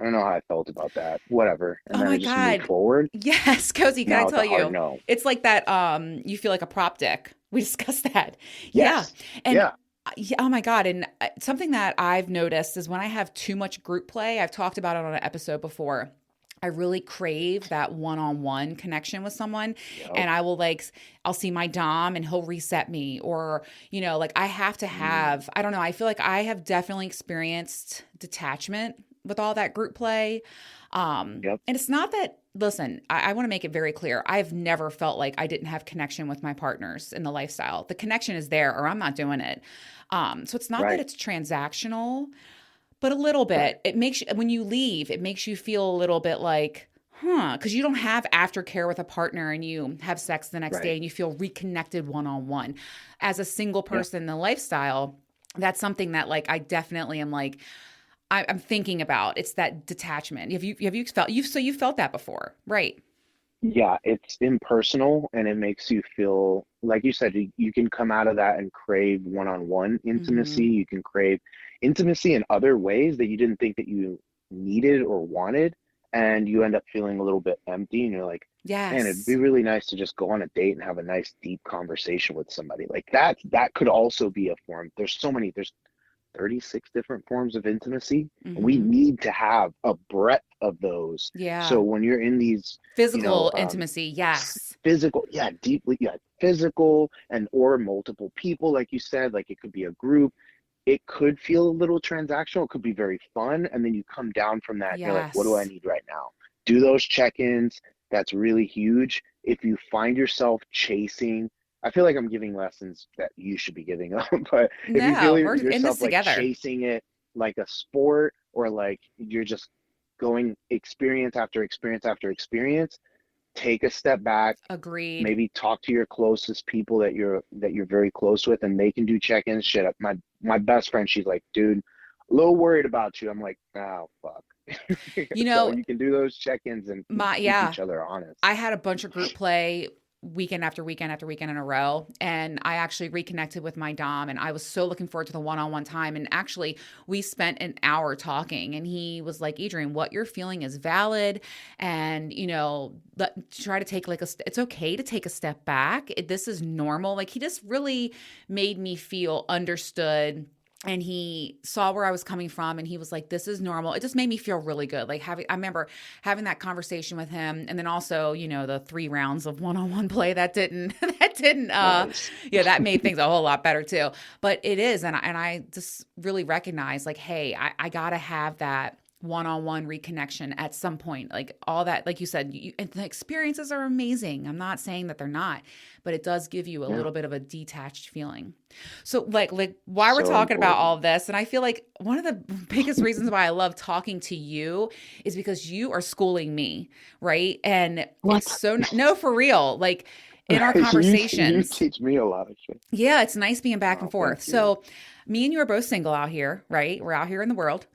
don't know how I felt about that, whatever, and Oh then I my just move God. forward. Yes, Cozy, can I Now it's a tell hard you? no. It's like that you feel like a prop dick. We discussed that. Yeah. Yes. And Yeah. yeah, oh my God. And something that I've noticed is when I have too much group play, I've talked about it on an episode before. I really crave that one-on-one connection with someone. Yep. And I will like, I'll see my Dom and he'll reset me. Or, like I have to Mm, have, I don't know, I feel like I have definitely experienced detachment with all that group play. yep. And it's not that, listen, I want to make it very clear. I've never felt like I didn't have connection with my partners in the lifestyle. The connection is there or I'm not doing it. So it's not that Right. it's transactional, but a little Right. bit. It makes you, when you leave, it makes you feel a little bit like, Huh, because you don't have aftercare with a partner and you have sex the next day Right. and you feel reconnected one on one. As a single Yeah. person in the lifestyle, that's something that like I definitely am like I'm thinking about. It's that detachment. Have you felt you felt that before, right? Yeah, it's impersonal and it makes you feel, like you said, you can come out of that and crave one-on-one Mm-hmm. intimacy. You can crave intimacy in other ways that you didn't think that you needed or wanted, and you end up feeling a little bit empty. And you're like, man, it'd be Yes. really nice to just go on a date and have a nice deep conversation with somebody. Like that, that could also be a form. There's 36 different forms of intimacy, and we Mm-hmm. need to have a breadth of those. So Yeah. when you're in these, you know, Physical intimacy. Yes. physical, yeah, deeply, yeah, physical, and or multiple people, like you said, like it could be a group. It could feel a little transactional. It could be very fun, and then you come down from that and you're like, what do I Yes. need right now? Do those check-ins. That's really huge. If you find yourself chasing, I feel like I'm giving lessons that you should be giving them, but if you feel No, we're in this yourself like together. chasing it like a sport, or like you're just going experience after experience after experience, take a step back, Agreed. maybe talk to your closest people that you're very close with, and they can do check-ins. Shit, my best friend, she's like, dude, a little worried about you. I'm like, oh fuck. You So know, you can do those check-ins and my keep yeah, each other honest. I had a bunch of group play weekend after weekend after weekend in a row. And I actually reconnected with my Dom and I was so looking forward to the one on one time. And actually, we spent an hour talking and he was like, Adrian, what you're feeling is valid. And, try to take like it's okay to take a step back. This is normal. Like he just really made me feel understood and he saw where I was coming from and he was like, this is normal. It just made me feel really good. Like I remember having that conversation with him. And then also, the 3 rounds of one-on-one play that didn't, that didn't, Nice. yeah, that made things a whole lot better too. But it is. And I just really recognize like, hey, I got to have that one-on-one reconnection at some point. Like all that, like you said, and the experiences are amazing. I'm not saying that they're not, but it does give you a Yeah, little bit of a detached feeling. So like why we're so talking about all important. of this, and I feel like one of the biggest reasons why I love talking to you is because you are schooling me, right? And it's What? so no for real. Like in our You conversations, teach me a lot of shit. yeah, it's nice being back and Oh, thank forth. you. So me and you are both single out here, right? We're out here in the world,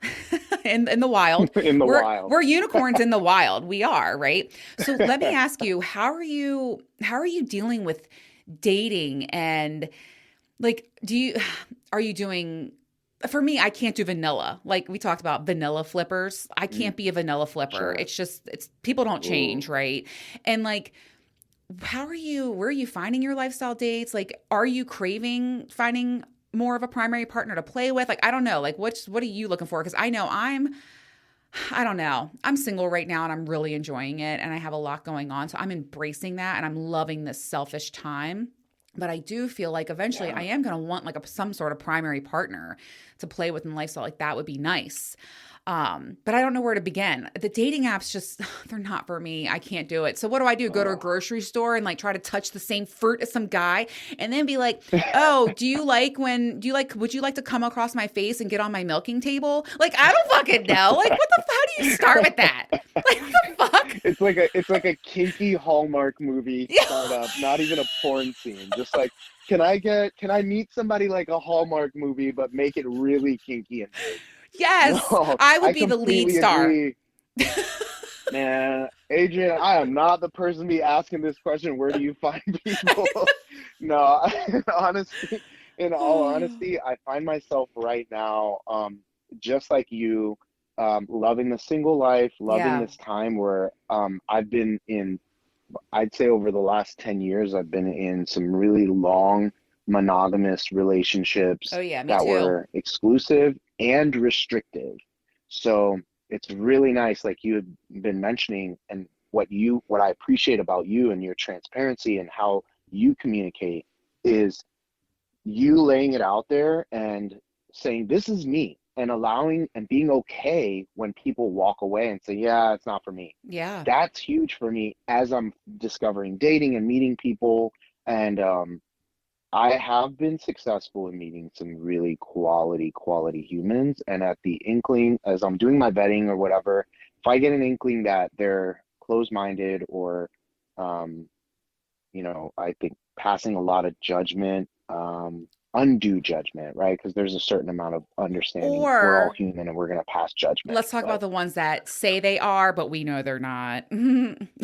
in the wild. In the We're wild. we're unicorns in the wild. We are, right? So let me ask you, how are you dealing with dating and like do you are you doing for me, I can't do vanilla. Like we talked about vanilla flippers. I Mm, can't be a vanilla flipper. sure. It's people don't Ooh. change, right? And like where are you finding your lifestyle dates? Like, are you craving finding more of a primary partner to play with? Like, I don't know. Like, what are you looking for? Because I know I don't know. I'm single right now and I'm really enjoying it and I have a lot going on. So I'm embracing that and I'm loving this selfish time. But I do feel like eventually I Yeah. am going to want like some sort of primary partner to play with in lifestyle. Like that would be nice. But I don't know where to begin. The dating apps just, they're not for me. I can't do it. So what do I do? Go to a Oh. grocery store and like try to touch the same fruit as some guy and then be like, oh, would you like to come across my face and get on my milking table? Like, I don't fucking know. Like, how do you start with that? Like, what the fuck? It's like a kinky Hallmark movie Yeah. startup, not even a porn scene. Just like, can I meet somebody like a Hallmark movie, but make it really kinky and vague? Yes, No, I would I be the lead completely star. agree. Man, Adrian, I am not the person to be asking this question. Where do you find people? No, honestly, in all honesty, I find myself right now, just like you, loving the single life, loving Yeah. this time where I've been in, I'd say over the last 10 years, I've been in some really long monogamous Oh relationships yeah, me that too. were exclusive and restrictive. So it's really nice, like you had been mentioning, and what I appreciate about you and your transparency and how you communicate is you laying it out there and saying, this is me, and allowing and being okay when people walk away and say, yeah, it's not for me. Yeah. That's huge for me as I'm discovering dating and meeting people. And I have been successful in meeting some really quality humans. And at the inkling, as I'm doing my vetting or whatever, if I get an inkling that they're closed-minded or, um, I think passing a lot of judgment, undue judgment, right? Because there's a certain amount of understanding. We're all Or human and we're going to pass judgment. let's talk But about the ones that say they are, but we know they're not.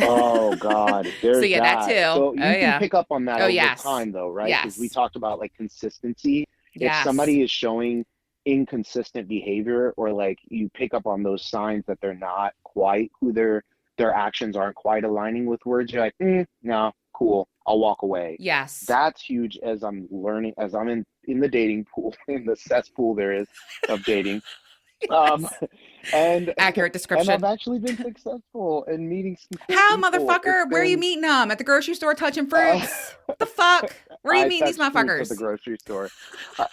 oh God, So there's yeah, that that. too. Oh So you can yeah. pick up on that Oh over yes. time though, right? Because we Yes. talked about like consistency. If Yes. somebody is showing inconsistent behavior or like you pick up on those signs that they're not quite who their actions aren't quite aligning with words, you're like, no, cool, I'll walk away. Yes. That's huge as I'm learning, as I'm in the dating pool, in the cesspool there is of dating. Um, Yes. and Accurate and I've description. actually been successful in meeting some cool How, people. It's motherfucker? Where are you been meeting them? At the grocery store touching uh, fruits? The fuck? Where are you I meeting these touched fruits at the motherfuckers? grocery store.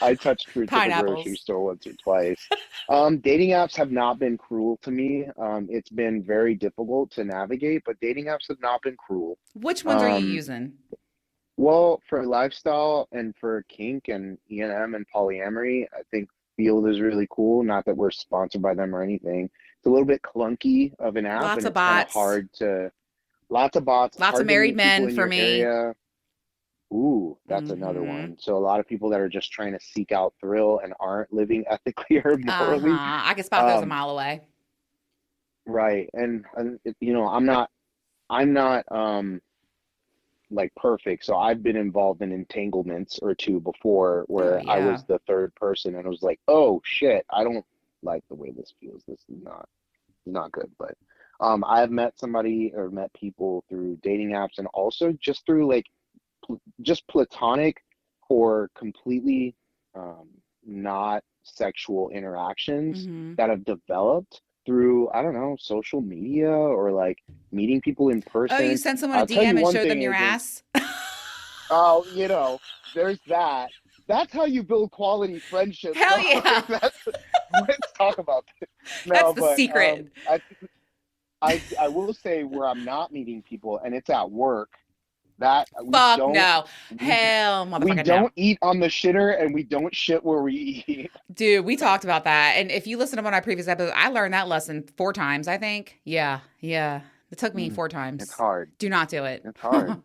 I touched fruits at the grocery Pineapples. store once or twice. Dating apps have not been cruel to me. It's been very difficult to navigate, but dating apps have not been cruel. Which ones are you Um, using? well, for lifestyle and for kink and E&M and polyamory, I think Field is really cool. Not that we're sponsored by them or anything. It's a little bit clunky of an app, Lots and of it's kind of bots. hard to, lots of bots, Lots of hard to married meet people men in for your me. area. Ooh, that's another Mm-hmm. one. So a lot of people that are just trying to seek out thrill and aren't living ethically or Uh-huh. morally. I can spot those a Um, mile away. right. I'm not like perfect. So I've been involved in entanglements or two before Oh where I yeah. was the third person and it was like, oh shit, I don't like the way this feels. This is not good. But I've met somebody or met people through dating apps and also just through like just platonic or completely um, not sexual interactions Mm-hmm. that have developed through, I don't know, social media or like meeting people in Oh, you person. send someone a I'll tell you DM and one show them thing, your Adrian. ass? Oh, there's that. That's how you build quality friendships, Hell though. yeah. That's let's talk about this. That's No, the but secret. I will say where I'm not meeting people, and it's at work. That Fuck no. we Hell we motherfucking no. don't eat on the shitter, and we don't shit where we eat. Dude, we talked about that. And if you listen to one of my previous episodes, I learned that lesson 4 times, I think. Yeah, yeah. It took me Mm, four it's times. hard. Do not do it. It's hard.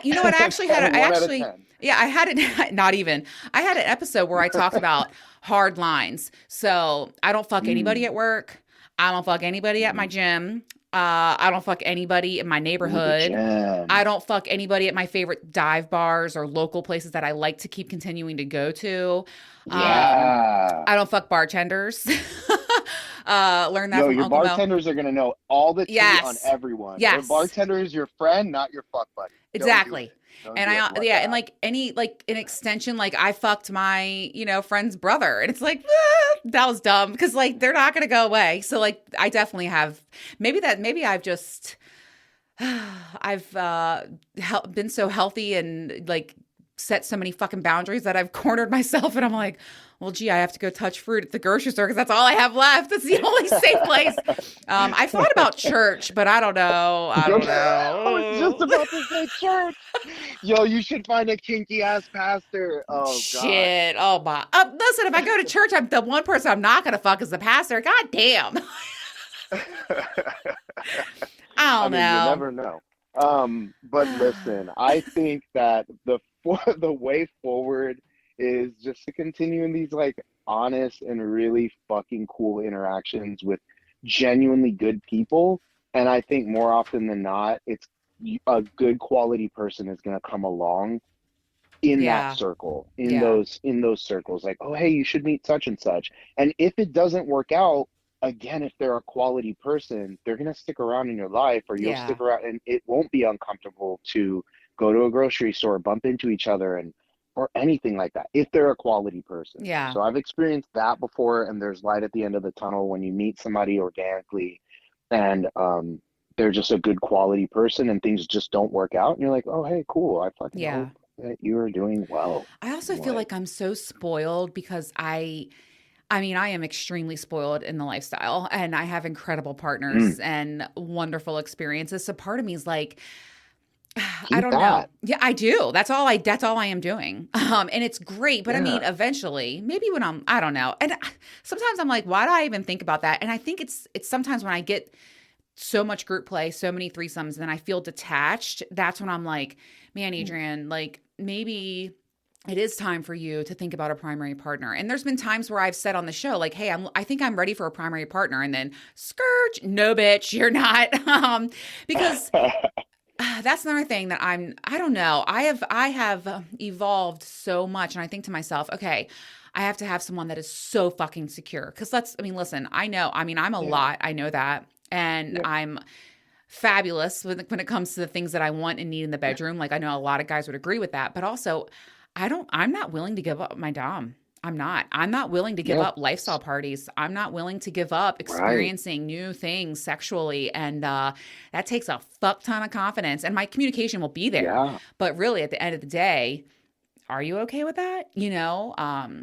You know what? I actually had, I 1 out of actually, 10. yeah, I had it, not even, I had an episode where I talked about hard lines. So I don't fuck anybody at Mm, work. I don't fuck anybody at my mm. gym. I don't fuck anybody in my Ooh, the neighborhood. I gem. don't fuck anybody at my favorite dive bars or local places that I like to keep continuing to go to. Um, Yeah. I don't fuck bartenders. Learned that Yo, from your Uncle Mel. bartenders are gonna know all the tea on Yes. everyone. Your Yes. bartender is your friend, not your fuck buddy. Don't do it. Exactly. Don't And do it. I, Let yeah, and that. like any, like an extension, like I fucked my, friend's brother. And it's like, that was dumb because like they're not going to go away. So like I definitely have, maybe I've just, I've been so healthy and like set so many fucking boundaries that I've cornered myself. And I'm like, well, gee, I have to go touch fruit at the grocery store because that's all I have left. It's the only safe place. I thought about church, but I don't know. I don't I was just know. about to say church. Yo, you should find a kinky ass pastor. Oh God. Shit. Oh my. Listen, if I go to church, I'm the one person I'm not gonna fuck is the pastor. God damn. I I don't mean, you know. never know. But listen, I think that the way forward is just to continue in these like honest and really fucking cool interactions with genuinely good people. And I think more often than not, it's a good quality person is going to come along in that Yeah. circle, Yeah. in those circles, like, oh hey, you should meet such and such. And if it doesn't work out, again, if they're a quality person, they're going to stick around in your life, or you'll Yeah. stick around and it won't be uncomfortable to go to a grocery store, bump into each other, and or anything like that if they're a quality person. Yeah. So I've experienced that before, and there's light at the end of the tunnel when you meet somebody organically and they're just a good quality person and things just don't work out and you're like, oh hey, cool, I fucking Yeah. hope that you are doing well I also in feel life. like I'm so spoiled because I mean, I am extremely spoiled in the lifestyle and I have incredible Mm, partners and wonderful experiences. So part of me is like, I keep don't know. that. Yeah, I do. That's all I am doing. And it's great. But I mean, Yeah. eventually, maybe when I don't know. And sometimes I'm like, why do I even think about that? And I think it's sometimes when I get so much group play, so many threesomes, and then I feel detached, that's when I'm like, man, Adrian, like maybe it is time for you to think about a primary partner. And there's been times where I've said on the show, like, hey, I think I'm ready for a primary partner. And then scourge, no, bitch, you're not. Because that's another thing that I don't know. I have evolved so much. And I think to myself, okay, I have to have someone that is so fucking secure. Cause I mean, listen, I'm a Yeah. lot. I know that. And Yep. I'm fabulous when it comes to the things that I want and need in the bedroom. Like I know a lot of guys would agree with that, but also I'm not willing to give up my dom. I'm not. I'm not willing to give Yeah. up lifestyle parties. I'm not willing to give up Right. experiencing new things sexually. And that takes a fuck ton of confidence. And my communication will be there. Yeah. But really, at the end of the day, are you okay with that?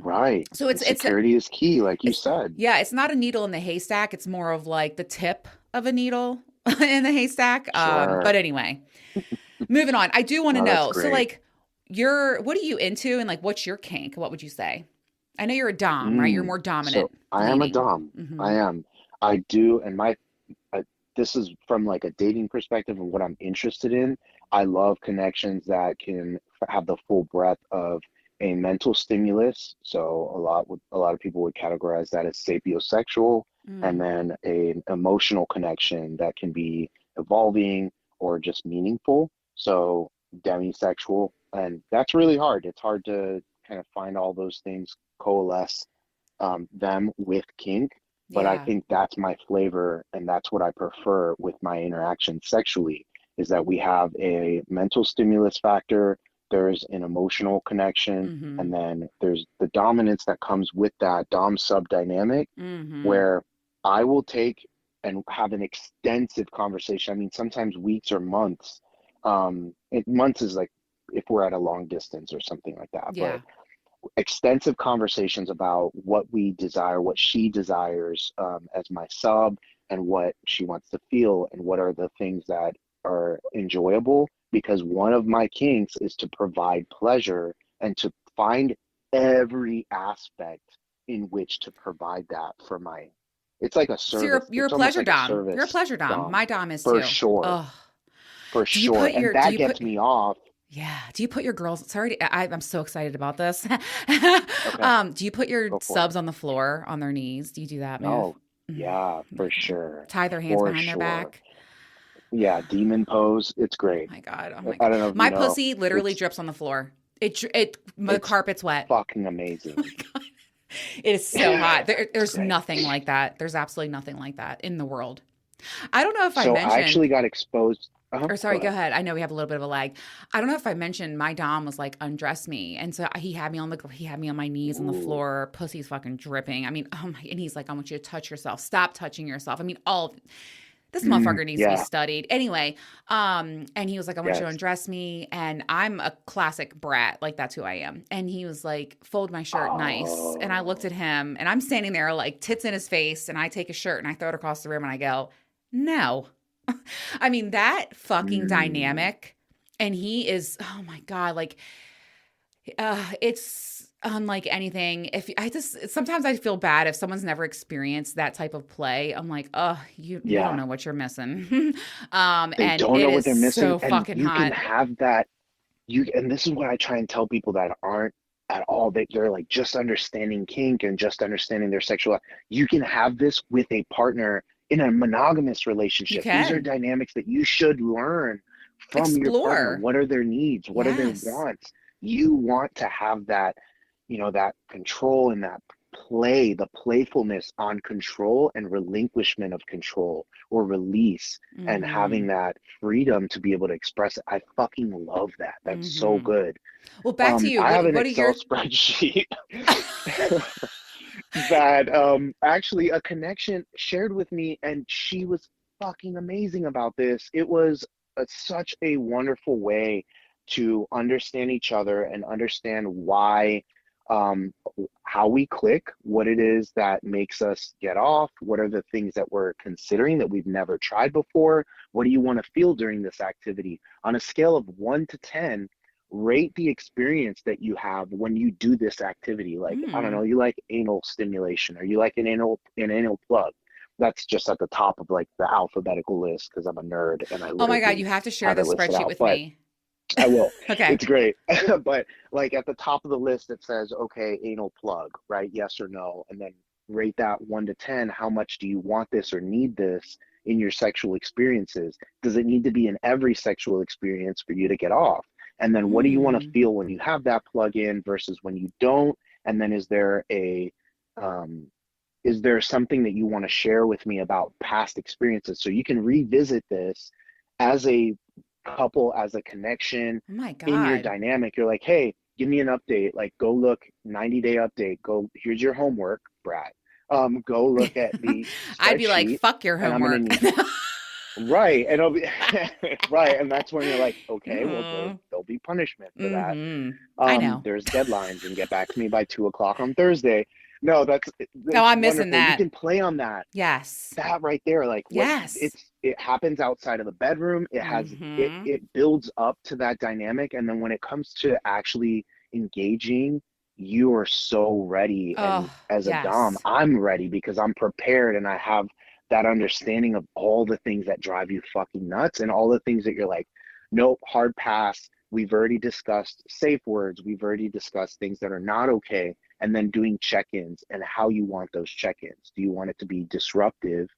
Right. So And security is key, like you it's said. yeah, it's not a needle in the haystack. It's more of like the tip of a needle in the haystack. But Sure. anyway, moving on. I do want to No, that's know. So great. like what are you into and like what's your kink? What would you say? I know you're a dom, right? You're Mm. more dominant So I am a leaning. dom. Mhm. I am. I do, and I, this is from like a dating perspective of what I'm interested in. I love connections that can have the full breadth of a mental stimulus. So a lot of people would categorize that as sapiosexual, and Mm. then an emotional connection that can be evolving or just meaningful. So demisexual, and that's really hard. It's hard to kind of find all those things coalesce them with kink, but I Yeah. think that's my flavor and that's what I prefer with my interaction sexually is that we have a mental stimulus factor, there's an emotional connection, Mhm. and then there's the dominance that comes with that dom sub dynamic Mhm. where I will take and have an extensive conversation. I mean, sometimes weeks or months. Months is like if we're at a long distance or something like that, but Yeah. extensive conversations about what we desire, what she desires as my sub, and what she wants to feel, and what are the things that are enjoyable. Because one of my kinks is to provide pleasure and to find every aspect in which to provide that for my. It's like a So service. you're a It's almost pleasure like a dom. You're a service pleasure dom. dom, My dom is for too. sure, Oh. for Do you sure, put and your do that you gets put me off. Yeah. Do you put your girls? Sorry, I'm so excited about this. Okay, Do you put your go for it. subs on the floor on their knees? Do you do that move? Oh, yeah, Mm, for sure. tie their hands For behind their sure. back. Yeah, demon pose. It's Oh great. my god. Oh my I god. don't know if you My know. pussy literally It's drips on the floor. The it's carpet's wet. fucking Oh amazing. my god. It is so hot. It's There's great. nothing like that. There's absolutely nothing like that in the world. I don't know if I So I mentioned actually got exposed. or Go sorry, go ahead. ahead. I know we have a little bit of a lag. I don't know if I mentioned my dom was like undress me, and so he had me on my knees on the Ooh. floor, pussy's fucking dripping. I mean, oh my, and he's like, I want you to touch yourself. Stop touching yourself. I mean, all this Mm, motherfucker needs to be yeah. studied. Anyway, and he was like, I want you to Yes. undress me, and I'm a classic brat, like that's who I am. And he was like, fold my shirt nice, and I looked Oh. at him, and I'm standing there like tits in his face, and I take a shirt and I throw it across the room, and I go, no. I mean, that fucking Mm, dynamic. And he is, oh my God, like, it's unlike anything. If I just, sometimes I feel bad if someone's never experienced that type of play. I'm like, oh, you don't yeah. know what you're missing. They And don't it know what is they're missing, so and fucking you can hot. have that. And this is what I try and tell people that aren't at all, that they're like just understanding kink and just understanding their sexual. You can have this with a partner in a monogamous You relationship. These are can dynamics that you should learn from your partner. explore. What are their needs? What are their Yes. wants? You want to have that, that control and that play, the playfulness on control and relinquishment of control or release, and Mm-hmm. having that freedom to be able to express it. I fucking love that. That's so Mm-hmm. good. Well, back to you. I have an What are Excel your spreadsheet that actually a connection shared with me, and she was fucking amazing about this. It was such a wonderful way to understand each other and understand why, um, how we click, what it is that makes us get off, what are the things that we're considering that we've never tried before, what do you want to feel during this activity on a scale of 1 to 10. Rate the experience that you have when you do this activity. Like, I don't know, mm, you like anal stimulation or you like an anal plug. that's just at the top of like the alphabetical list because I'm a nerd and I Oh my God, literally you have to share have it this listed spreadsheet out. with But me. I will. Okay. It's great. But like at the top of the list, it says, okay, anal plug, right? Yes or no. And then rate that 1 to 10. How much do you want this or need this in your sexual experiences? Does it need to be in every sexual experience for you to get off? And then what do you want to Mm. feel when you have that plug in versus when you don't? And then um, is there something that you want to share with me about past experiences so you can revisit this as a couple, as a connection Oh my in your God. dynamic? You're like, hey, give me an update, like go look, 90-day update, go, here's your homework, Brad. Go look at the I'd be like, spreadsheet fuck your and I'm gonna homework. need, right, and it'll be right, and that's when you're like, okay, well, Mm-hmm. there'll be punishment for that. I know. There's deadlines and get back to me by 2 o'clock on Thursday. No, Oh, that's I'm missing wonderful. You that. can play on that, Yes. that right there, like what Yes. it happens outside of the bedroom. Mm-hmm. It builds up to that dynamic, and then when it comes to actually engaging, you are so ready. Oh, And as a dom, yes. I'm ready because I'm prepared and I have that understanding of all the things that drive you fucking nuts and all the things that you're like, nope, hard pass. We've already discussed safe words. We've already discussed things that are not okay. And then doing check-ins and how you want those check-ins. Do you want it to be disruptive,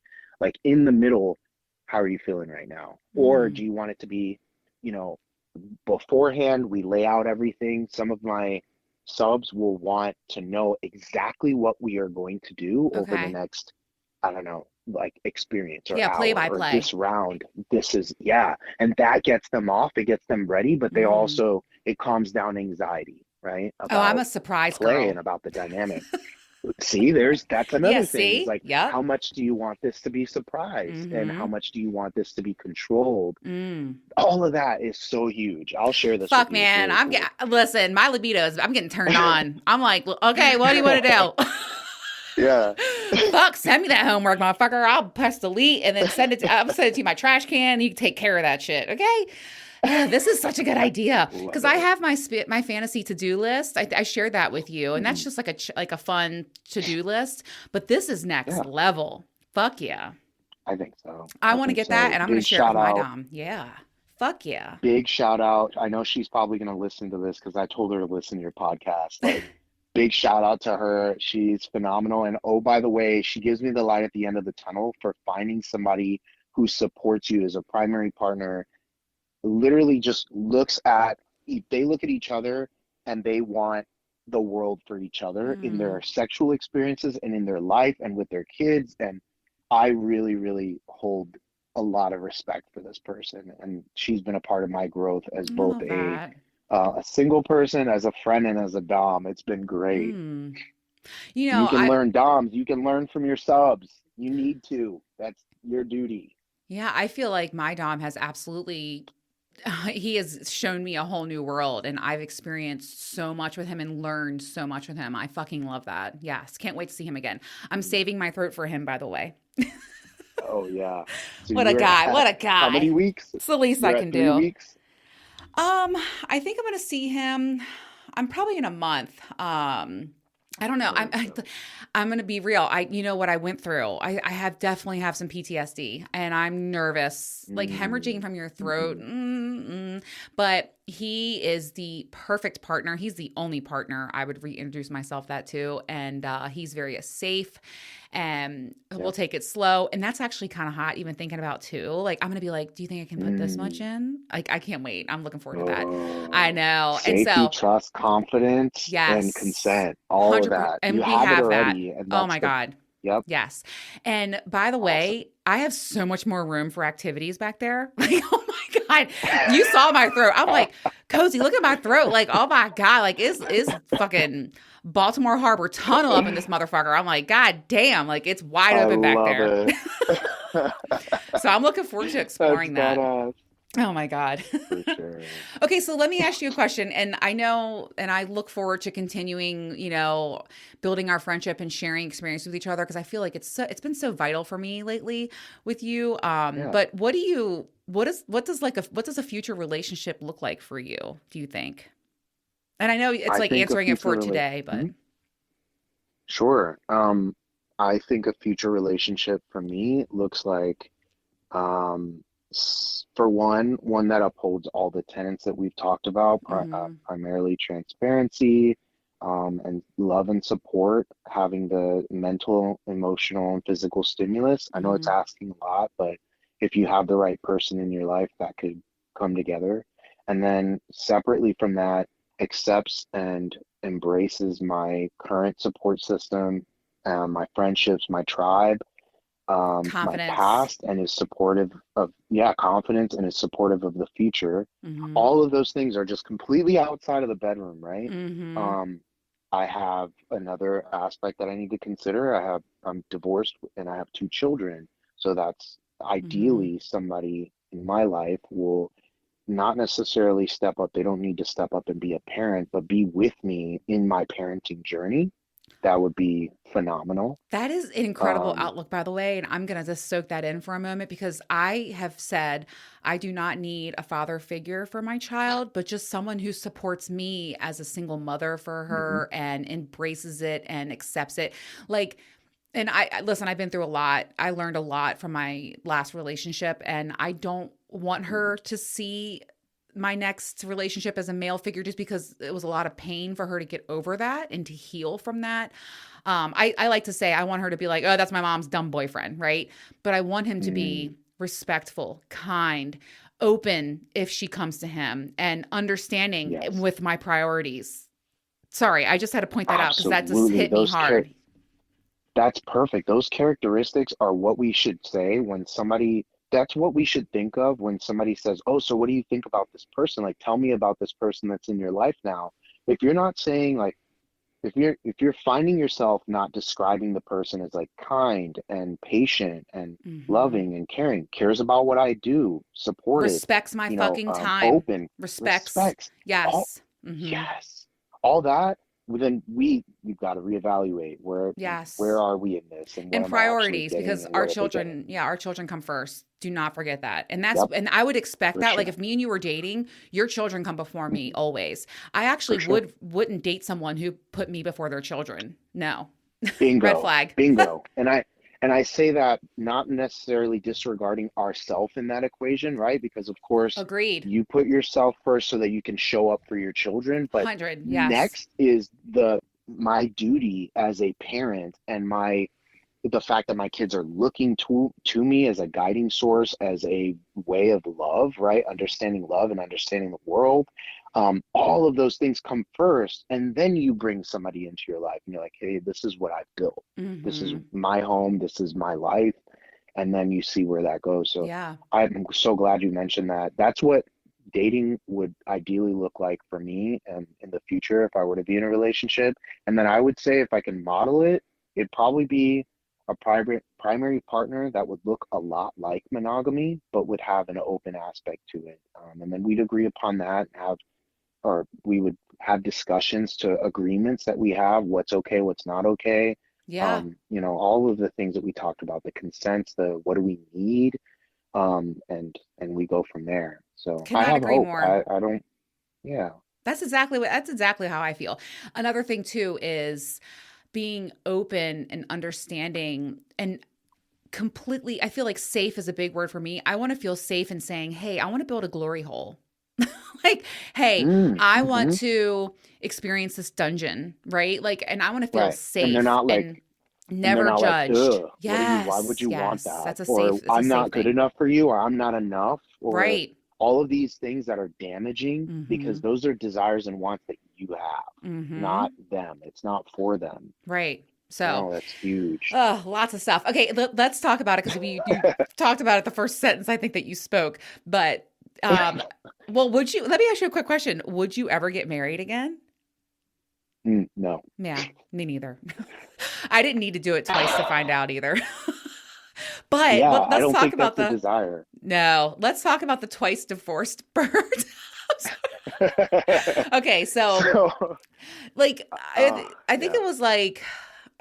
like in the middle? How are you feeling right now? Or Mm. do you want it to be, you know, beforehand, we lay out everything. Some of my subs will want to know exactly what we are going to do over the Okay. next, I don't know, like experience or Yeah, play hour by or play. this round. This is, yeah. And that gets them off, it gets them ready, but they Mm. also, it calms down anxiety, right? Oh, I'm About a surprise play girl. and about the dynamic. See, that's Yeah, another thing. Is see? like, Yep. how much do you want this to be surprise? And how Mm-hmm. much do you want this to be controlled? Mm. All of that is so huge. I'll share this with Fuck, you. It's man. really cool. Listen, my libido is, I'm getting turned on. I'm like, okay, what do you want to do? Yeah. Fuck, send me that homework, motherfucker. I'll press delete and then I'll send it to my trash can. You can take care of that shit, okay? This is such a good idea because Love I it. have my fantasy to do list. I shared that with you, and that's Mhm. just like a fun to do list. But this is next Yeah, level. Fuck yeah, I think so. I I want to think get that, so. and I'm going to share it with my dom. Yeah, fuck yeah. Big shout out. I know she's probably going to listen to this because I told her to listen to your podcast. Like, big shout out to her. She's phenomenal. And oh, by the way, she gives me the light at the end of the tunnel for finding somebody who supports you as a primary partner. Literally just looks at, they look at each other and they want the world for each other in Mm. their sexual experiences and in their life and with their kids. And I really, really hold a lot of respect for this person. And she's been a part of my growth as I both love that. a single person, as a friend, and as a dom. It's been great. Mm. You You know, can learn doms. You can learn from your subs. You need to. That's your duty. I feel like my dom has absolutely he has shown me a whole new world and I've experienced so much with him and learned so much with him. I fucking love that. Yes, can't wait to see him again. I'm saving my throat for him, by the way. Oh yeah. So What a you're guy. at What a how many guy. weeks? It's the least I You're can at 3 do. weeks? I think I'm going to see him. I'm probably in a month. I don't know. Very chill. I'm going to be real. You know what I went through. I have definitely have some PTSD, and I'm nervous, like hemorrhaging Mm, from your throat. mhm, But he is the perfect partner. He's the only partner I would reintroduce myself that to, and he's very safe. And we'll yep. take it slow. And that's actually kind of hot, even thinking about too. Like, I'm going to be like, do you think I can put this much Mm. in? Like, I can't wait. I'm looking forward to that. I Oh, know. And safety, so, trust, confidence, and yes, consent. All of 100%. that. You And we have it have that. already, and Oh that's my the, God. yep, Yes. And by the awesome. way, I have so much more room for activities back there. Like, oh my God. You saw my throat. I'm like, Cozy, look at my throat. Like, oh my God. Like, is fucking Baltimore Harbor Tunnel up in this motherfucker. I'm like, God damn. Like, it's wide I open back love there. it. So I'm looking forward to That's exploring that. badass Oh my God. for sure. Okay, so let me ask you a question. And I know, and I look forward to continuing, building our friendship and sharing experience with each other because I feel like it's been so vital for me lately with you. Yeah, But what does a future relationship look like for you, do you think? And I know it's I like think a answering it future for relate. today, but Mhm. Sure. I think a future relationship for me looks like, um, for one that upholds all the tenets that we've talked about, Mm-hmm. primarily transparency, and love and support, having the mental, emotional, and physical stimulus. I know it's Mm-hmm. asking a lot, but if you have the right person in your life, that could come together. And then separately from that, accepts and embraces my current support system, my friendships, my tribe, my Confidence. past, and is supportive of, yeah, confidence, and is supportive of the future. Mm-hmm. All of those things are just completely outside of the bedroom, right? Mm-hmm. Um, I have another aspect that I need to consider. I'm divorced and I have two children. So that's Mm-hmm. ideally somebody in my life will not necessarily step up. They don't need to step up and be a parent, but be with me in my parenting journey. That would be phenomenal. That is an incredible Um, outlook, by the way. And I'm going to just soak that in for a moment because I have said I do not need a father figure for my child, but just someone who supports me as a single mother for mhm, her and embraces it and accepts it. Like, and listen, I've been through a lot. I learned a lot from my last relationship, and I don't want mhm, her to see my next relationship as a male figure just because it was a lot of pain for her to get over that and to heal from that. I like to say I want her to be like, oh, that's my mom's dumb boyfriend, right? But I want him to mm, be respectful, kind, open if she comes to him, and understanding yes. with my priorities. Sorry, I just had to point that out because that just Absolutely. hit me hard. That's perfect. Those characteristics are what we should say when somebody, that's what we should think of when somebody says, "Oh, so what do you think about this person? Like, tell me about this person that's in your life now." If you're not saying like, if you're finding yourself not describing the person as like kind and patient and Mm-hmm. loving and caring, cares about what I do, supportive, Respects my fucking time. open, Respects. respects, all, Yes. Mm-hmm. yes, all that, well, then we've got to reevaluate where Yes. are we in this, and what And am I actually priorities getting, because and our what are they getting? children, yeah, our children come first. Do not forget that. And Yep, and I would expect for that. Like sure. if me and you were dating, your children come before me Mhm, always. I actually for sure. wouldn't date someone who put me before their children. No. Red Bingo, flag. bingo. And I say that not necessarily disregarding ourself in that equation, right? Because of course Agreed. you put yourself first so that you can show up for your children, but 100. Yes. next is the my duty as a parent, and my the fact that my kids are looking to me as a guiding source, as a way of love, right? Understanding love and understanding the world. All of those things come first, and then you bring somebody into your life, and you're like, "Hey, this is what I've built. This is Mhm. my home. This is my life." And then you see where that goes. So Yeah. I'm so glad you mentioned that. That's what dating would ideally look like for me, and in the future if I were to be in a relationship. And then I would say if I can model it, it'd probably be a primary partner that would look a lot like monogamy, but would have an open aspect to it. And then we'd agree upon that, or we would have discussions to agreements that we have, what's okay, what's not okay. Yeah. All of the things that we talked about, the consents, the what do we need, and we go from there. So I Cannot have agree hope. more. I don't, yeah. That's exactly how I feel. Another thing too is being open and understanding and completely, I feel like safe is a big word for me. I want to feel safe in saying, "Hey, I want to build a glory hole." Like, "Hey, I want Mm-hmm. to experience this dungeon," right? Like, and I want to feel Right. And they're safe not like, and and they're never not like, judged. ugh, why would Yes. you want Yes. that? That's a Or safe it's a I'm safe not good thing. enough for you, or I'm not enough, or Right. all of these things that are damaging, because Mhm. those are desires and wants that you have, not Mhm. them. It's not for them. Right. So, No, that's huge. oh, lots of stuff. Okay, let's talk about it because you talked about it the first sentence I think that you spoke. But um, well, would you? Let me ask you a quick question. Would you ever get married again? No. Yeah, me neither. I didn't need to do it twice to find out either. But Yeah, I let's don't talk think about that's a the desire. no. Let's talk about the twice divorced bird. Okay, so So, like I think yeah. it was like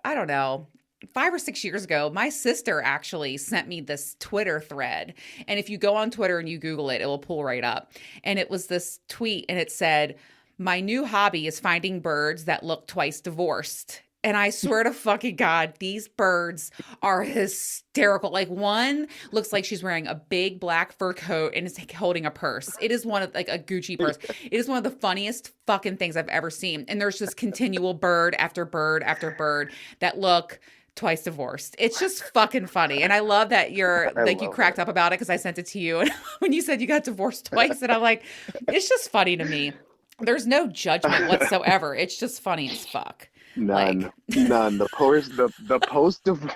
I don't know, 5 or 6 years ago, my sister actually sent me this Twitter thread. And if you go on Twitter and you Google it, it will pull right up. And it was this tweet and it said, "My new hobby is finding birds that look twice divorced." And I swear to fucking God, these birds are hysterical. Like one looks like she's wearing a big black fur coat and is holding a purse. It is one of like a Gucci purse. It is one of the funniest fucking things I've ever seen. And there's just continual bird after bird after bird that look twice divorced. It's just fucking funny. And I love that you're I like, you love cracked up about it because I sent it to you. And when you said you got divorced twice, and I'm like, it's just funny to me. There's no judgment it. whatsoever. It's just funny as fuck. None, Like, none. The post divorce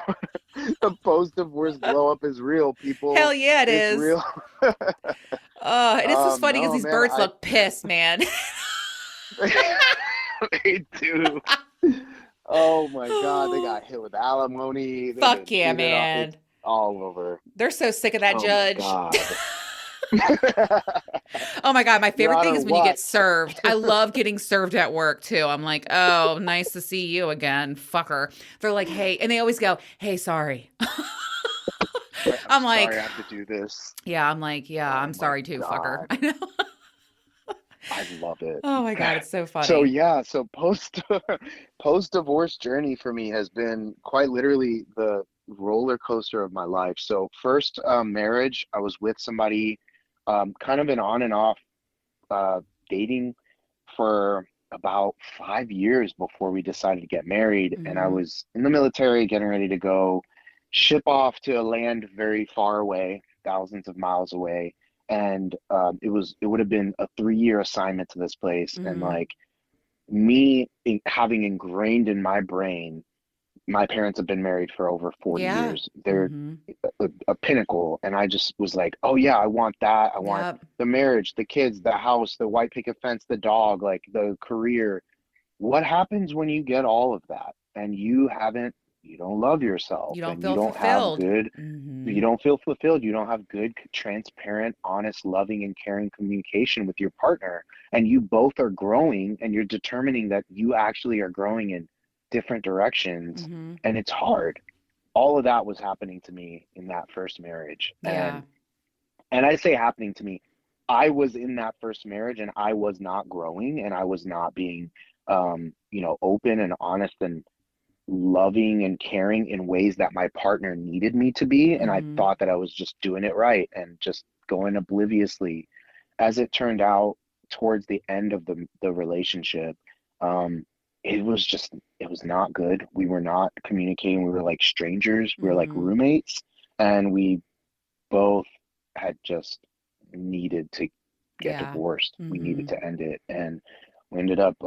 the post divorce blow up is real, people. hell yeah, it It's is. real. And it's just funny because No, these man, birds look pissed, man. they do. Oh my God, they got hit with alimony. They've been Fuck yeah, cheated on. It's man. all over. They're so sick of that Oh my judge. God. Oh my God, my Your favorite thing Honor, is when you get what? served. I love getting served at work too. I'm like, oh, nice to see you again, fucker. They're like, hey, and they always go, hey, sorry. I'm I'm like, sorry I have to do this. yeah, I'm like, yeah, Oh I'm my sorry too, fucker. God. I know. I love it. Oh my God, it's so So funny. yeah, so post divorce journey for me has been quite literally the roller coaster of my life. So first marriage, I was with somebody, kind of an on and off uh, dating for about 5 years before we decided to get married. And I Hmm. was in the military, getting ready to go ship off to a land very far away, thousands of miles away. And it would have been a 3 year assignment to this place. And Hmm. like having ingrained in my brain, my parents have been married for over 40 Yeah. years. They're Hmm. a pinnacle. And I just was like, oh yeah, I want that. I want Yep. the marriage, the kids, the house, the white picket fence, the dog, like the career. What happens when you get all of that and you don't love yourself You don't and you feel don't have fulfilled. good, Hmm. you don't feel fulfilled, you don't have good, transparent, honest, loving, and caring communication with your partner, and you both are growing and you're determining that you actually are growing in different directions, Hmm. and it's hard. All of that was happening to me in that first marriage. Yeah. And I say happening to me, I was in that first marriage and I was not growing and I was not being open and honest and loving and caring in ways that my partner needed me to be. And I Hmm. thought that I was just doing it right and just going obliviously. As it turned out, towards the end of the relationship, um, it was not good. We were not communicating. We were like strangers. We were like Hmm. roommates. And we both had just needed to get Yeah. divorced. We needed Hmm. to end it. And we ended up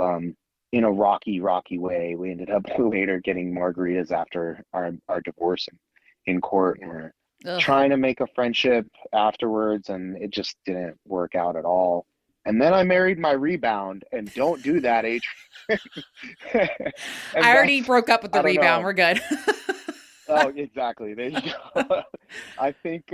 in a rocky way. We ended up later getting margaritas after our divorce in court, and we're Ugh. trying to make a friendship afterwards, and it just didn't work out at all. And then I married my rebound, and don't do that, Adrian. And I already that's, broke up with the I don't rebound. know. We're good. Oh, exactly. There you go. I think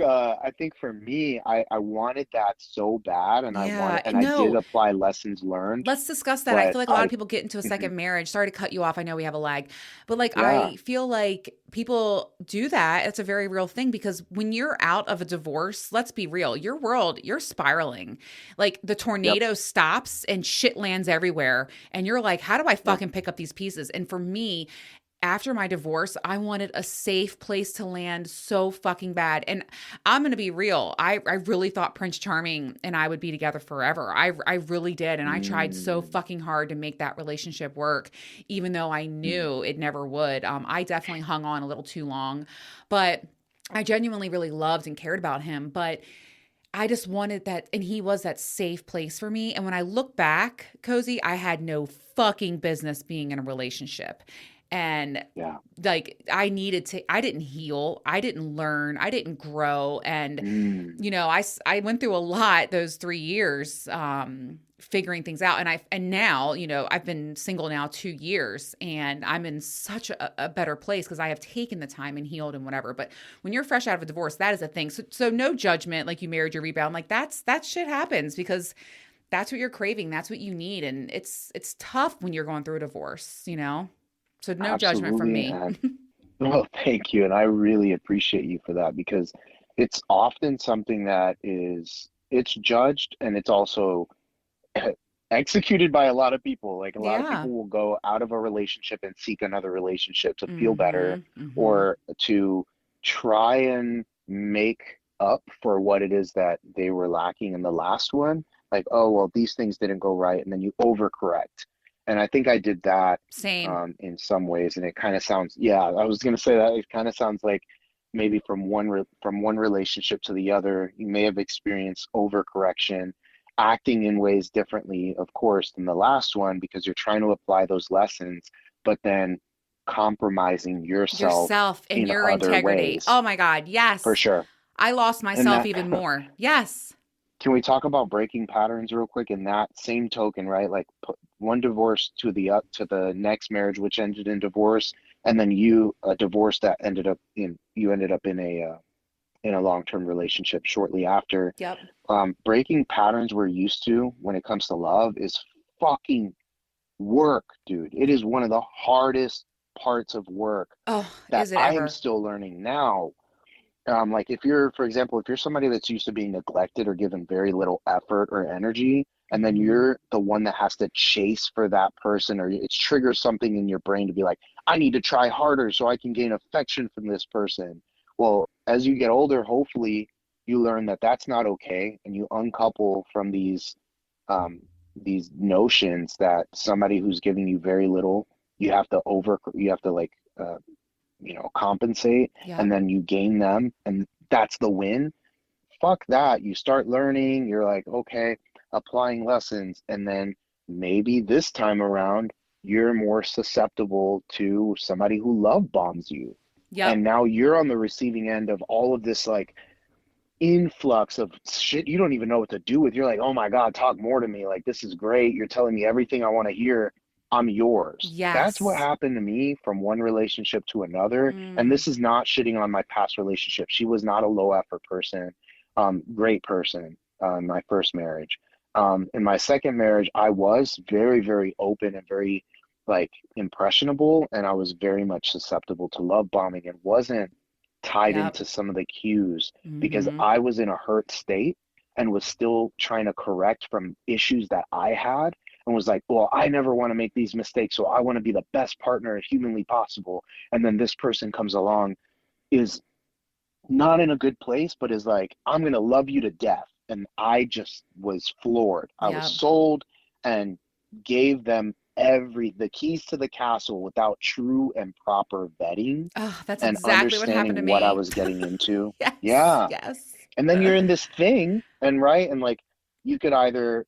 for me, I wanted that so bad, and Yeah. I did No, apply lessons learned, let's discuss that. I but feel like a lot of people get into a mhm, second marriage. Sorry to cut you off. I know we have a lag, but like yeah, I feel like people do that. It's a very real thing because when you're out of a divorce, let's be real, your world, you're spiraling. Like the yep, tornado stops and shit lands everywhere. And you're like, how do I yep, fucking pick up these pieces? And for me, after my divorce, I wanted a safe place to land so fucking bad. And I'm going to be real. I really thought Prince Charming and I would be together forever. I really did. And I tried so mm, fucking hard to make that relationship work, even though I mm, knew it never would. I definitely hung on a little too long, but I genuinely really loved and cared about him. But I just wanted that, and he was that safe place for me. And when I look back, Cozy, I had no fucking business being in a relationship. And yeah, like I didn't heal, I didn't learn, I didn't grow. And mm, I went through a lot those 3 years, figuring things out. And now, I've been single now 2 years and I'm in such a better place because I have taken the time and healed and whatever. But when you're fresh out of a divorce, that is a thing. So no judgment, like you married your rebound, like that shit happens because that's what you're craving. That's what you need. And it's tough when you're going through a divorce. So no judgment from absolutely. me. And well, thank you, and I really appreciate you for that because it's often something that it's judged, and it's also executed by a lot of people. Like a lot of Yeah. people will go out of a relationship and seek another relationship to feel better Mm-hmm. Mm-hmm. or to try and make up for what it is that they were lacking in the last one. Like, oh, well, these things didn't go right. And then you overcorrect. And I think I did that Same. in some ways. And it kind of sounds, yeah, I was going to say that it kind of sounds like maybe from one relationship to the other, you may have experienced overcorrection, acting in ways differently, of course, than the last one because you're trying to apply those lessons, but then compromising yourself Yourself and in your other integrity. ways, Oh my God. for Yes. sure. I lost And myself that, even more. Yes. can we talk about breaking patterns real quick? In that same token, right? Like put one divorce to the up to the next marriage, which ended in divorce, and then you a divorce that ended up in you ended up in a long-term relationship shortly after. Yep. Breaking patterns we're used to when it comes to love is fucking work, dude. It is one of the hardest parts of work Oh, that is it I am ever? still learning now. Like if you're, for example, if you're somebody that's used to being neglected or given very little effort or energy, and then Mm-hmm. you're the one that has to chase for that person, or it triggers something in your brain to be like, I need to try harder so I can gain affection from this person. Well, as you get older, hopefully you learn that that's not okay, and you uncouple from um, these notions that somebody who's giving you very little, you have to like compensate, Yep. and then you gain them, and that's the win. Fuck that. You start learning, you're like, okay, applying lessons, and then maybe this time around, you're more susceptible to somebody who love bombs you. Yep. And now you're on the receiving end of all of this like influx of shit you don't even know what to do with. You're like, oh my God, talk more to me. Like, this is great. You're telling me everything I want to hear. I'm yours. That's what Yes. happened to me from one relationship to another. And Mm. this is not shitting on my past relationship. She was not a low effort person. Great person, my first marriage. In my second marriage, I was very, very open and very like impressionable, and I was very much susceptible to love bombing and wasn't tied Yep. into some of the cues because Mm-hmm. I was in a hurt state and was still trying to correct from issues that I had, and was like, well, I never want to make these mistakes, so I want to be the best partner humanly possible. And then this person comes along, is not in a good place, but is like, I'm going to love you to death. And I just was floored. I was Yep. sold and gave them the keys to the castle without true and proper vetting Oh, that's and exactly what happened to understanding what I me. was getting into. Yes. Yeah. Yes. And then you're in this thing, and right, and like you could either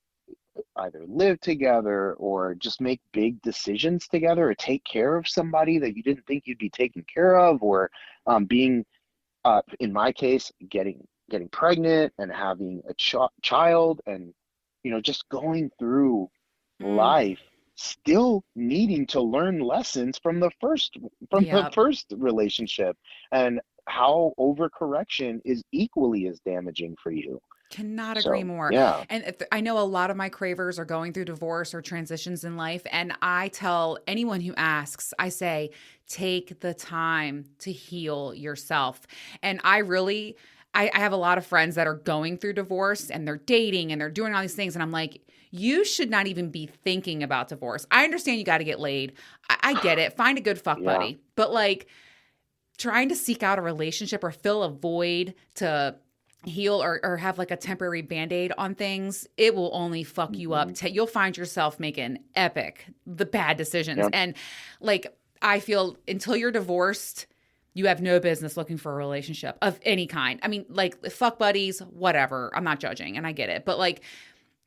live together or just make big decisions together or take care of somebody that you didn't think you'd be taken care of, or being in my case, getting pregnant and having a child, and just going through Mm. life, still needing to learn lessons from the Yep. first relationship, and how overcorrection is equally as damaging for you. Cannot agree So more. yeah, And I know a lot of my cravers are going through divorce or transitions in life. And I tell anyone who asks, I say, take the time to heal yourself. And I have a lot of friends that are going through divorce and they're dating and they're doing all these things. And I'm like, you should not even be thinking about divorce. I understand you got to get laid. I get it. Find a good fuck yeah, buddy. But like, trying to seek out a relationship or fill a void to heal or have like a temporary band-aid on things, it will only fuck you up. hmm, You'll find yourself making the bad decisions. yep, And like, I feel until you're divorced, you have no business looking for a relationship of any kind. I mean, like fuck buddies, whatever. I'm not judging and I get it. But like,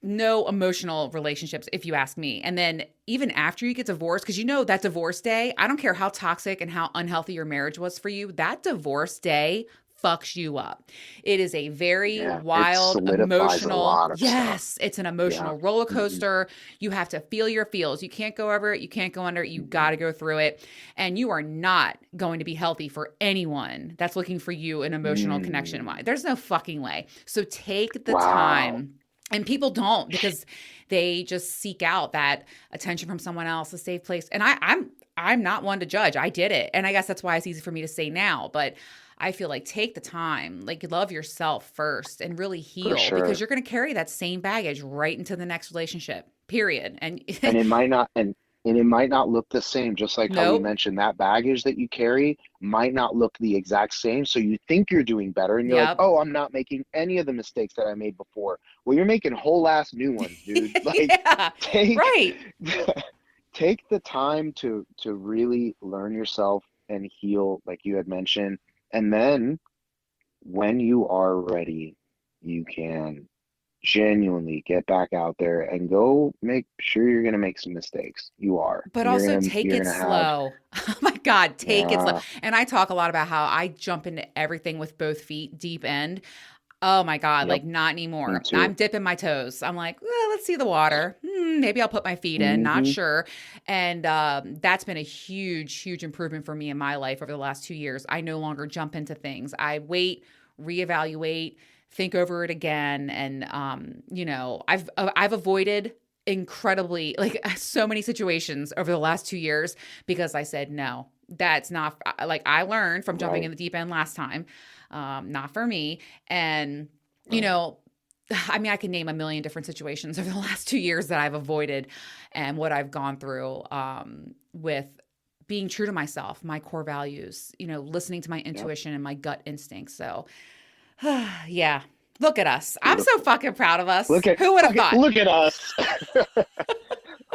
no emotional relationships, if you ask me. And then even after you get divorced, because that divorce day, I don't care how toxic and how unhealthy your marriage was for you, that divorce day fucks you up. It is a very yeah. It wild, solidifies a emotional, lot of stuff. yes, it's an Yeah, emotional roller hmm, coaster. You have to feel your feels. You can't go over it. You can't go under it. You got hmm, to go through it. And you are not going to be healthy for anyone that's looking for you an emotional connection. mm, There's no fucking way. So take the wow. time, and people don't because they just seek out that attention from someone else, a safe place. And I'm not one to judge. I did it. And I guess that's why it's easy for me to say now. But I feel like take the time, like love yourself first and really For heal, because sure. you're going to carry that same baggage right into the next relationship, period. And And it might not and it might not look the same, just like how we nope. mentioned that baggage that you carry might not look the exact same. So you think you're doing better and you're like, Yep. oh, I'm not making any of the mistakes that I made before. Well, you're making whole ass new ones, dude. Like Yeah. take Right. take the time to really learn yourself and heal, like you had mentioned. And then when you are ready, you can genuinely get back out there and go make sure you're going to make some mistakes. You are. But And also take you're it going to have slow. Oh my God, take it slow. yeah, And I talk a lot about how I jump into everything with both feet deep end. Oh my God, yep, like not me anymore. too. I'm dipping my toes. I'm like, well, let's see the water. Maybe I'll put my feet in, not Hmm. sure. And that's been a huge, huge improvement for me in my life over the last 2 years. I no longer jump into things. I wait, reevaluate, think over it again. And, I've avoided incredibly like so many situations over the last 2 years because I said, no, that's not like I learned from jumping in Right, the deep end last time. Not for me. And, you right. know, I mean, I can name a million different situations over the last 2 years that I've avoided and what I've gone through with being true to myself, my core values, listening to my Yep. intuition and my gut instincts. So, yeah, look at us. I'm so Beautiful. fucking proud of us. Who would have thought? Look at us.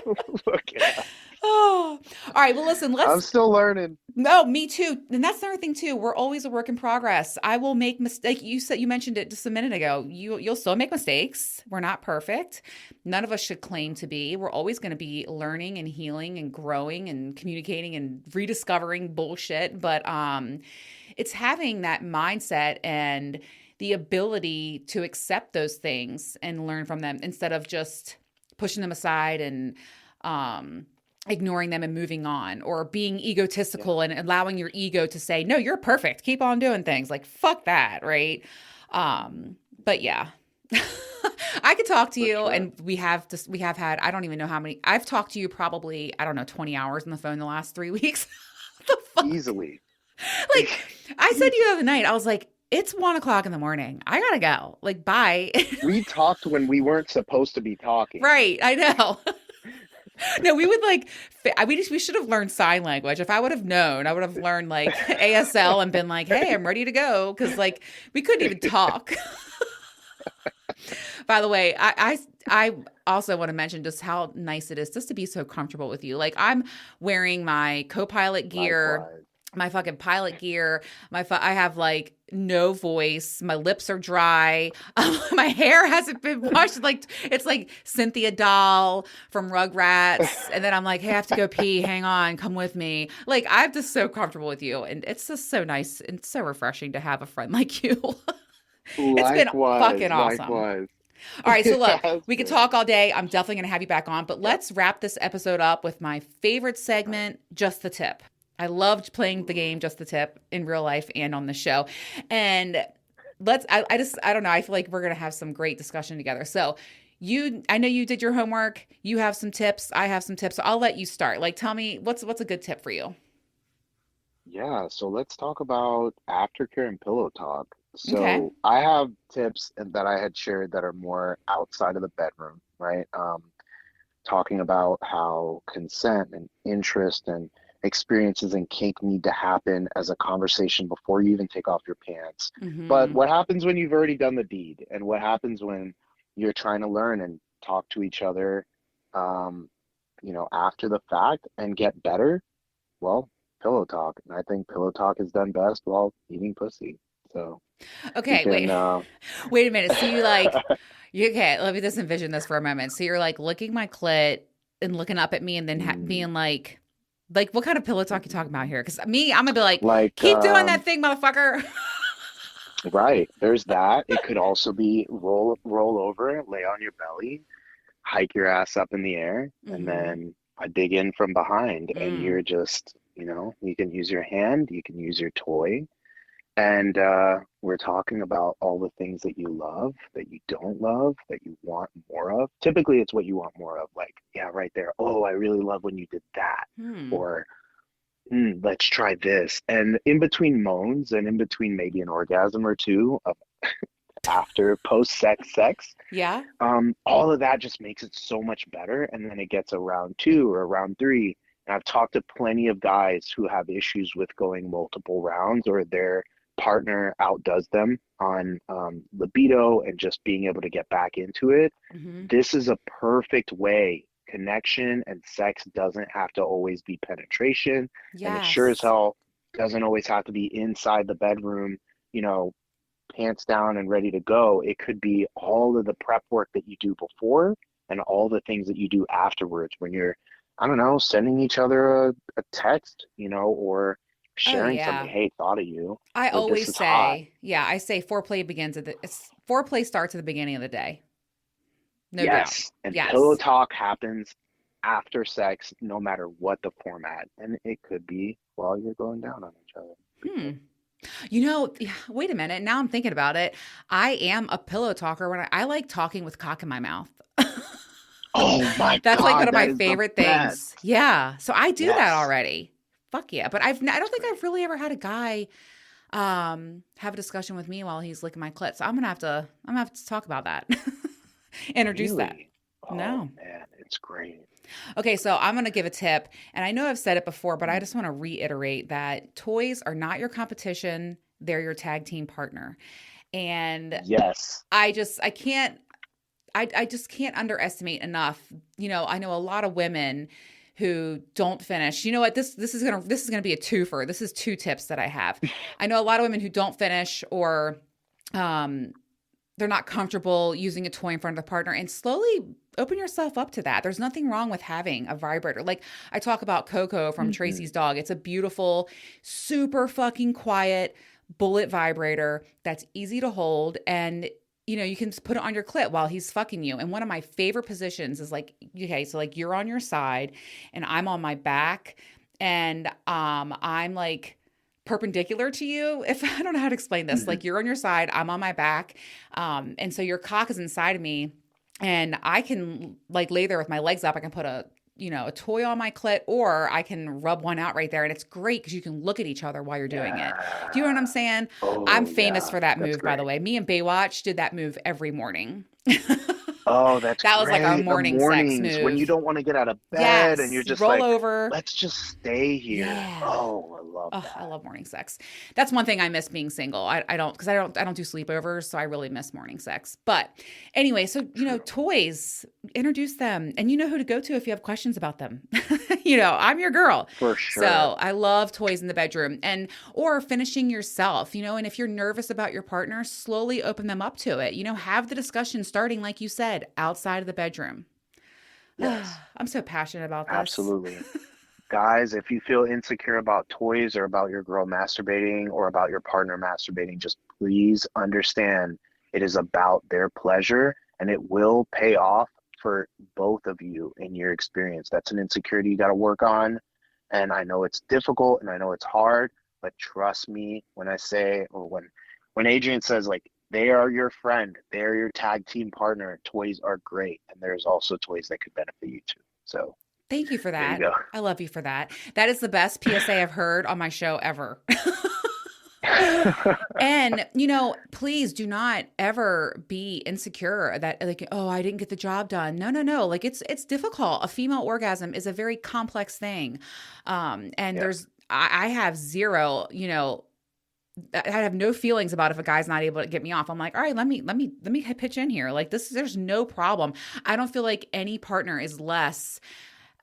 Look at us. Oh, all right. Well, listen, I'm let's still learning. no, me too. And that's another thing too. We're always a work in progress. I will make mistake. You mentioned it just a minute ago. You'll still make mistakes. We're not perfect. None of us should claim to be. We're always going to be learning and healing and growing and communicating and rediscovering bullshit. But it's having that mindset and the ability to accept those things and learn from them instead of just pushing them aside and ignoring them and moving on, or being Yeah, egotistical and allowing your ego to say, no, you're perfect, keep on doing things. Like, fuck that, right? But yeah. I could talk to for you, sure. and we have had, I don't even know how many. I've talked to you probably, I don't know, 20 hours on the phone the last 3 weeks. What the fuck? Easily. Like, I said to you Easily. the other night, I was like, it's 1 o'clock in the morning, I gotta go, like, bye. We talked when we weren't supposed to be talking. Right, I know. No, we would like we should have learned sign language. If I would have known, I would have learned like ASL and been like, "Hey, I'm ready to go," cuz like we couldn't even talk. By the way, I also want to mention just how nice it is just to be so comfortable with you. Like, I'm wearing my co-pilot gear, Likewise. my fucking pilot gear. I have like no voice. My lips are dry. My hair hasn't been washed. Like, it's like Cynthia Doll from Rugrats. And then I'm like, hey, I have to go pee. Hang on, come with me. Like, I'm just so comfortable with you, and it's just so nice and so refreshing to have a friend like you. It's been Likewise. fucking awesome. Likewise. All right, so It look, has we could been. talk all day. I'm definitely going to have you back on, but Yep. let's wrap this episode up with my favorite All right. segment, Just the Tip. I loved playing the game Just the Tip in real life and on the show. And I don't know, I feel like we're going to have some great discussion together. So, I know you did your homework. You have some tips. I have some tips. So I'll let you start. Like, tell me what's a good tip for you? Yeah, so let's talk about aftercare and pillow talk. Okay. So I have tips that I had shared that are more outside of the bedroom, right? Talking about how consent and interest and experiences and kink need to happen as a conversation before you even take off your pants. But Mhm. what happens when you've already done the deed? And what happens when you're trying to learn and talk to each other, um, after the fact and get better? Well, pillow talk. And I think pillow talk is done best while eating pussy. So you Okay, can, wait. Wait a minute. So okay, let me just envision this for a moment. So you're like licking my clit and looking up at me and then mm, being like what kind of pillow talk you talking about here? Because me, I'm gonna be like, like, keep doing that thing, motherfucker. right, there's that. It could also be roll over, lay on your belly, hike your ass up in the air, and Mm-hmm. then I dig in from behind, and Mm. you're just, you can use your hand, you can use your toy. And we're talking about all the things that you love, that you don't love, that you want more of. Typically, it's what you want more of. Like, yeah, right there. Oh, I really love when you did that. Hmm. Or let's try this. And in between moans and in between maybe an orgasm or two of after post sex, Yeah. all of that just makes it so much better. And then it gets a round two or a round three. And I've talked to plenty of guys who have issues with going multiple rounds or their partner outdoes them on libido and just being able to get back into it. Hmm. This is a perfect way. Connection and sex doesn't have to always be penetration, and it sure as Yes. hell doesn't always have to be inside the bedroom, you know, pants down and ready to go. It could be all of the prep work that you do before and all the things that you do afterwards when you're, I don't know, sending each other a text, or Oh sharing something. yeah. Hey, thought of you, I or this always is hot. say, yeah, I say foreplay starts at the beginning of the day. No doubt. Yes. And pillow Yes. talk happens after sex, no matter what the format. And it could be while you're going down on each other. Pretty Hmm. cool. Wait a minute. Now I'm thinking about it. I am a pillow talker when I like talking with cock in my mouth. Oh my That's like one God, of my that is the favorite things. best. Yeah. So I do that Yes. already. Fuck yeah. But I don't That's think great. I've really ever had a guy have a discussion with me while he's licking my clit. So I'm gonna have to talk about that. Introduce that. Really? Oh No. man, it's great. Okay, so I'm going to give a tip. And I know I've said it before, but I just want to reiterate that toys are not your competition, they're your tag team partner. And Yes. I can't, I just can't underestimate enough. I know a lot of women who don't finish. You know what? This is gonna be a twofer. This is two tips that I have. I know a lot of women who don't finish or um they're not comfortable using a toy in front of their partner, and slowly open yourself up to that. There's nothing wrong with having a vibrator. Like I talk about Coco from Hmm. Tracy's dog. It's a beautiful, super fucking quiet bullet vibrator that's easy to hold, and you can put it on your clit while he's fucking you. And one of my favorite positions is like, okay, so like you're on your side and I'm on my back, and I'm like perpendicular to you. If I don't know how to explain this, Hmm. like you're on your side, I'm on my back, and so your cock is inside of me, and I can like lay there with my legs up. I can put a toy on my clit, or I can rub one out right there, and it's great because you can look at each other while you're doing it. Do you know what I'm Yeah. saying? I'm Oh famous yeah, for that that's move, by the great. way. Me and Baywatch did that move every morning. Oh, that's That was like our great. The morning sex mornings when you move. don't want to get out of bed and you're Yes, just roll like, over. let's just stay here. Yeah. Oh, I love Oh, I that. love morning sex. That's one thing I miss being single. I don't because I don't do sleepovers, so I really miss morning sex. But anyway, so True. toys, introduce them, and you know who to go to if you have questions about them. I'm your girl. For sure. So I love toys in the bedroom, and or finishing yourself. And if you're nervous about your partner, slowly open them up to it. Have the discussion starting like you said outside of the bedroom. Yes, I'm so passionate about this. absolutely. Guys, if you feel insecure about toys or about your girl masturbating or about your partner masturbating, just please understand it is about their pleasure and it will pay off for both of you in your experience. That's an insecurity you got to work on. And I know it's difficult and I know it's hard, but trust me when I say, or when Adrian says, like, they are your friend, they're your tag team partner, toys are great. And there's also toys that could benefit you too. So Thank you for there you that. go. I love you for that. That is the best PSA I've heard on my show ever. And, please do not ever be insecure that like, oh, I didn't get the job done. No, no, no. Like it's difficult. A female orgasm is a very complex thing. And Yeah. I have zero, I have no feelings about if a guy's not able to get me off. I'm like, all right, let me pitch in here. Like there's no problem. I don't feel like any partner is less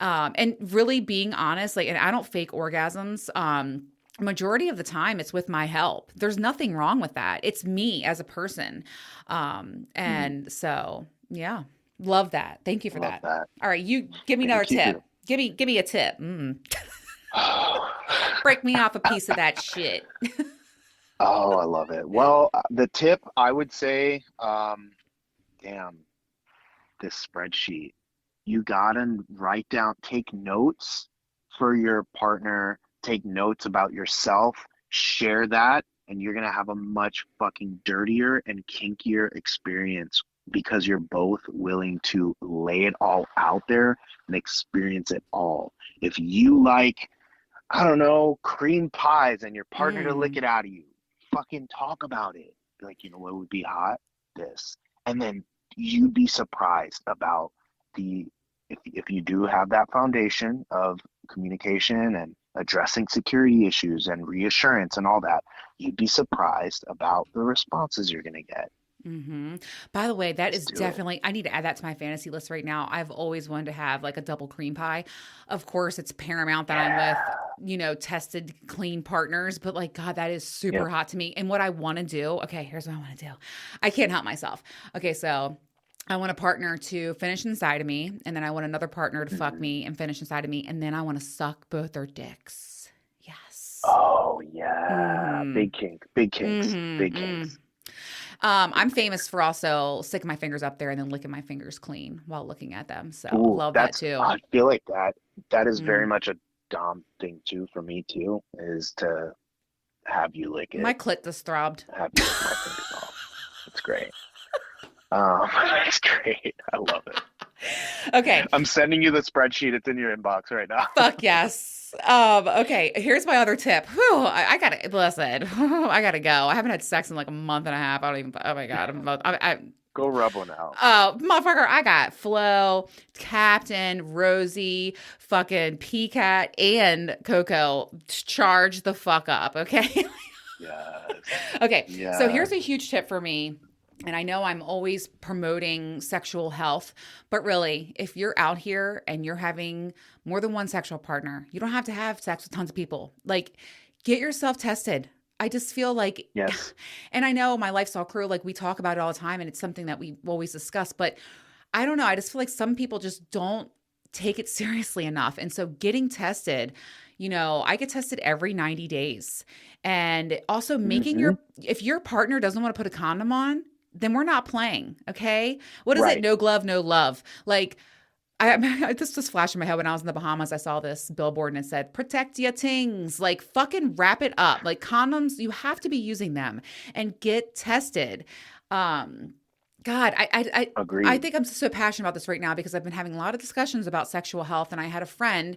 and really being honest, like, and I don't fake orgasms. Majority of the time, it's with my help. There's nothing wrong with that. It's me as a person. Mhm. And so, yeah, love that. Thank you for Love that. that. All right, you give me another Thank tip. you. Give me a tip. Break me off a piece of that shit. Oh, I love it. Well, the tip I would say, damn, this spreadsheet. You gotta write down, take notes for your partner, take notes about yourself, share that, and you're gonna have a much fucking dirtier and kinkier experience because you're both willing to lay it all out there and experience it all. If you like, I don't know, cream pies and your partner to lick Mm. it out of you. Fucking talk about it. Like, you know what would be hot? This. And then you'd be surprised about the if you do have that foundation of communication and addressing security issues and reassurance and all that, you'd be surprised about the responses you're gonna get. Hmm. By the way, that Just is do it. definitely, I need to add that to my fantasy list right now. I've always wanted to have like a double cream pie. Of course, it's paramount that I'm with, Yeah. tested, clean partners, but like, God, that is super Yep. hot to me. And what I want to do, okay, here's what I want to do. I can't help myself. Okay, so I want a partner to finish inside of me, and then I want another partner to fuck Mhm. me and finish inside of me, and then I want to suck both their dicks. Yes. Oh yeah. Mm-hmm. Big kink. Big kinks. Big Mm-hmm. kinks. Big I'm famous kinks. for also sticking my fingers up there and then licking my fingers clean while looking at them. So Ooh, love that that's too. I feel like that is very Mm. much a Dom thing too for me too, is to have you lick My it, clit just throbbed. have you lick my fingers off. It's great. It's great. I love it. Okay, I'm sending you the spreadsheet. It's in your inbox right now. fuck yes. Okay, here's my other tip. Whew, I gotta listen. I gotta go. I haven't had sex in like a month and a half. I don't even. Oh my god, Go rub one out. oh, motherfucker, I got Flo, Captain, Rosie, fucking Peacat, and Coco. Charge the fuck up, okay? Yes. Okay, so Yes. here's a huge tip for me. And I know I'm always promoting sexual health, but really, if you're out here and you're having more than one sexual partner, you don't have to have sex with tons of people. Like, get yourself tested. I just feel like, Yes. and I know my lifestyle crew, like we talk about it all the time and it's something that we always discuss, but I don't know. I just feel like some people just don't take it seriously enough. And so getting tested, I get tested every 90 days. And also making Hmm. if your partner doesn't want to put a condom on, then we're not playing. Okay. What is it? Right. No glove, no love. Like, this just flashed in my head when I was in the Bahamas. I saw this billboard and it said, protect your tings. Like, fucking wrap it up. Like, condoms, you have to be using them and get tested. Um, God, I Agreed. think I'm so passionate about this right now because I've been having a lot of discussions about sexual health. And I had a friend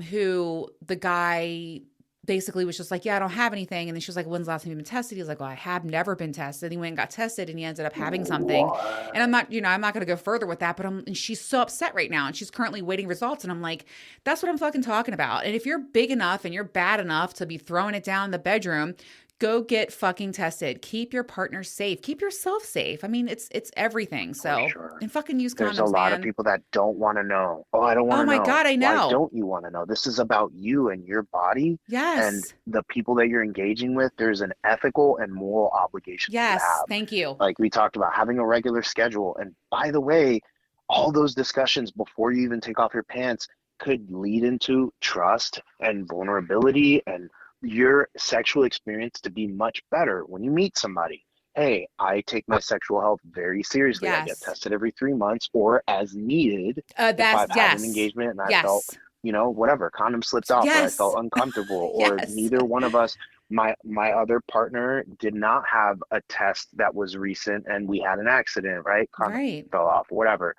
who the guy basically was just like, yeah, I don't have anything. And then she was like, when's the last time you've been tested? He was like, well, I have never been tested. He went and got tested and he ended up having something. And I'm What? not, I'm not going to go further with that, but and she's so upset right now and she's currently waiting results. And I'm like, that's what I'm fucking talking about. And if you're big enough and you're bad enough to be throwing it down in the bedroom, go get fucking tested. Keep your partner safe. Keep yourself safe. I mean, it's everything. For So, sure. and fucking use There's a condoms, lot of man. people that don't want to know. Oh, I don't want Oh to my know. God, I Why know. don't you want to know? This is about you and your body and Yes. the people that you're engaging with. There's an ethical and moral obligation that you Yes. have. Thank you. Like we talked about, having a regular schedule. And by the way, all those discussions before you even take off your pants could lead into trust and vulnerability and your sexual experience to be much better when you meet somebody. Hey, I take my sexual health very seriously. I get Yes. tested every 3 months or as needed if I've had an Yes. engagement and I felt, Yes. whatever, condom slipped off or I Yes. felt uncomfortable or Yes. neither one of us, my other partner did not have a test that was recent and we had an accident, right? Condom Right. fell off, whatever.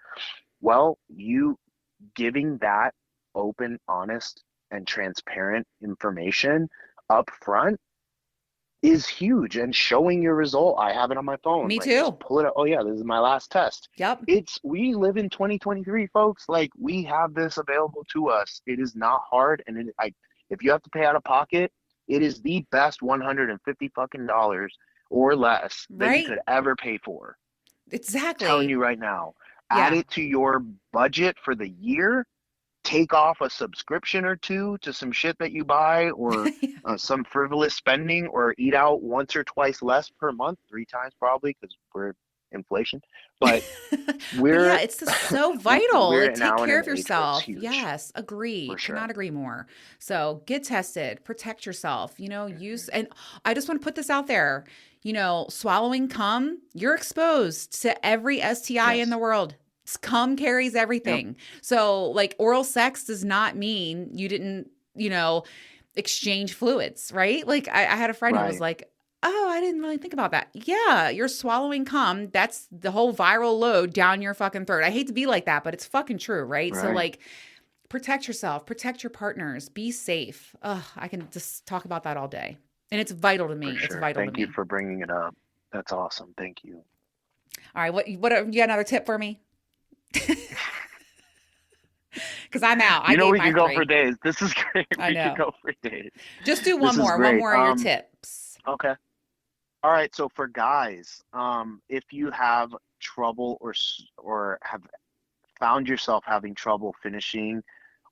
Well, you giving that open, honest, and transparent information up front is huge, and showing your result. I have it on my phone. Me Like, just too. pull it up. Oh yeah, this is my last test. Yep. We live in 2023, folks. Like, we have this available to us. It is not hard, and if you have to pay out of pocket, it is the best 150 fucking dollars or less that you Right. could ever pay for. Telling Exactly. you right now, add Yeah. it to your budget for the year, take off a subscription or two to some shit that you buy or some frivolous spending, or eat out once or twice less per month, 3 times probably because we're inflation. But But yeah, we're it's just so vital. Like, we're take now in care an of age where it's yourself. huge Yes, for agree. Cannot sure. agree more. So get tested, protect yourself, use, Mhm. and I just want to put this out there. Swallowing cum, you're exposed to every STI in the Yes. world. Cum carries Yep. everything. So, like, oral sex does not mean you didn't, exchange fluids, right? Like, I had a friend who was Right. like, oh, I didn't really think about that. Yeah, you're swallowing cum. That's the whole viral load down your fucking throat. I hate to be like that, but it's fucking true, right? So, Right. like, Protect yourself, protect your partners, be safe. Ugh, I can just talk about that all day. And it's vital to For me. It's sure. vital to Thank you me. for bringing it up. That's awesome. Thank you. All right, what you got another tip for me? Because I'm out. I You know, gave we my could go for 3. days. This is great. I We could know. go for days. Just do This is one great. more of your tips. Okay. All right. So for guys, if you have trouble or have found yourself having trouble finishing,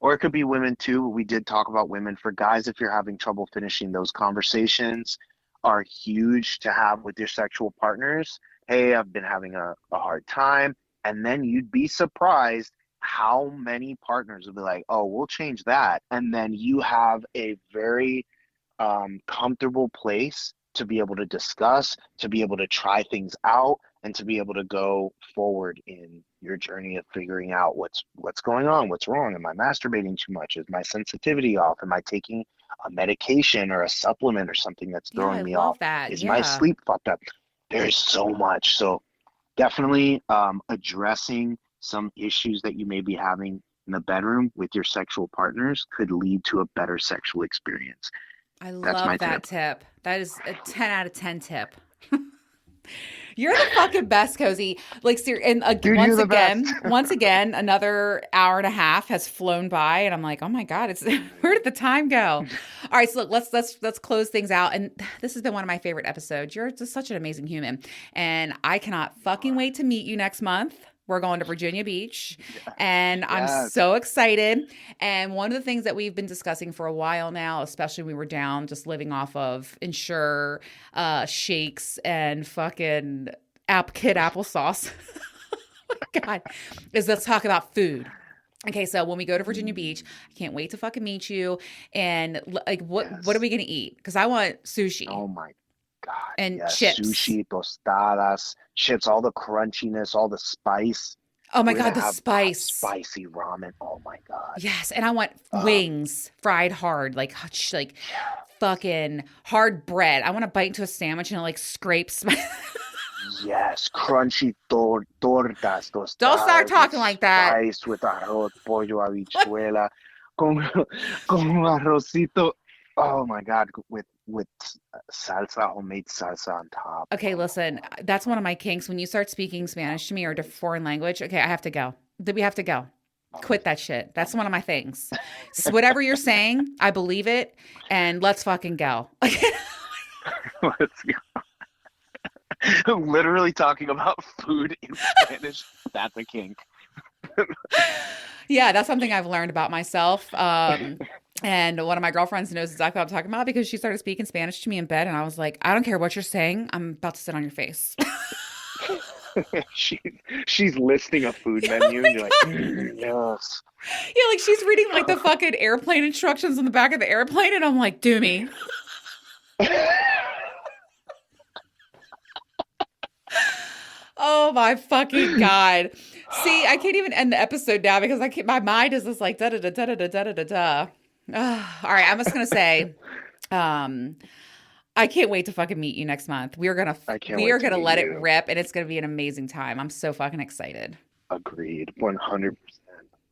or it could be women too. We did talk about women. For guys, if you're having trouble finishing, those conversations are huge to have with your sexual partners. Hey, I've been having a hard time. And then you'd be surprised how many partners will be like, oh, we'll change that. And then you have a very comfortable place to be able to discuss, to be able to try things out, and to be able to go forward in your journey of figuring out what's going on, what's wrong. Am I masturbating too much? Is my sensitivity off? Am I taking a medication or a supplement or something that's Yeah, I throwing me off? love that. Is my Yeah. sleep fucked up? There's so much. So definitely addressing some issues that you may be having in the bedroom with your sexual partners could lead to a better sexual experience. I That's my love that tip. tip. That is a 10 out of 10 tip. You're the fucking best, Cozy. Like, and Dude, you're the best. once again, another hour and a half has flown by, and I'm like, oh my god, it's where did the time go? All right, so look, let's close things out. And this has been one of my favorite episodes. You're just such an amazing human, and I cannot fucking wait to meet you next month. We're going to Virginia Beach, and I'm Yes. so excited. And one of the things that we've been discussing for a while now, especially when we were down just living off of Ensure, shakes and fucking kid applesauce. Oh my God, is let's talk about food. Okay, so when we go to Virginia Beach, I can't wait to fucking meet you. And like, what are Yes. we gonna eat? Because I want sushi Oh my God. and Yes. chips. Sushi, tostadas, chips, all the crunchiness, all the spice. Oh my We're God, gonna the have hot, spice. spicy ramen. Oh my God. Yes, and I want Um, wings fried hard, like yeah. fucking hard bread. I want to bite into a sandwich and it like scrapes my. Yes. Crunchy tortas, Don't start tostadas with talking like that. spice, with arroz, pollo, habichuela, con, con un arrocito. Oh my God. With salsa, homemade salsa on top. Okay, Oh listen, that's one of my kinks. When you start speaking Spanish to me or a foreign language, okay, I have to go. We have to go. my Quit that shit. That's one of my things. So whatever you're saying, I believe it, and let's fucking go. God. Let's go. Literally talking about food in Spanish. That's a kink. Yeah, that's something I've learned about myself. And one of my girlfriends knows exactly what I'm talking about because she started speaking Spanish to me in bed, and I was like, I don't care what you're saying. I'm about to sit on your face. she, she's listing a food Oh menu, my and you're like, God. yes. Yeah, like she's reading like the fucking airplane instructions on the back of the airplane, and I'm like, do me. Oh my fucking God. See, I can't even end the episode now because my mind is just like da da da da da da da da da. All right, I'm just gonna say, um, I can't wait to fucking meet you next month. I can't We wait are to gonna meet let it you. rip, and it's gonna be an amazing time. I'm so fucking excited. Agreed. 100%.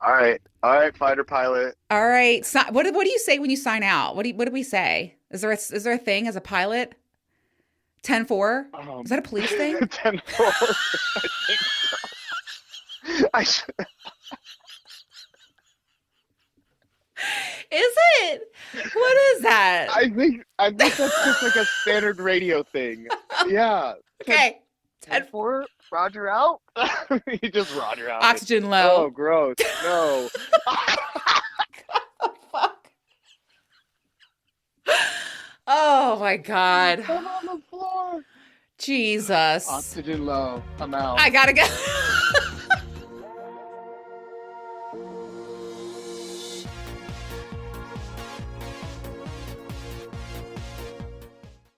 All right. All right, fighter pilot. All right, so, what do you say when you sign out? What do we say? Is there a thing as a pilot? 10-4? Is that a police thing? 10-4. I think so. I, sh- Is it? What is that? I think that's just like a standard radio thing. Yeah. 10, Okay. 10 10-4, Roger out. You just Roger out. Oxygen Oh, low. gross. No. Oh, fuck. Oh my God. I'm on the floor. Jesus. Oxygen low. I'm out. I gotta go.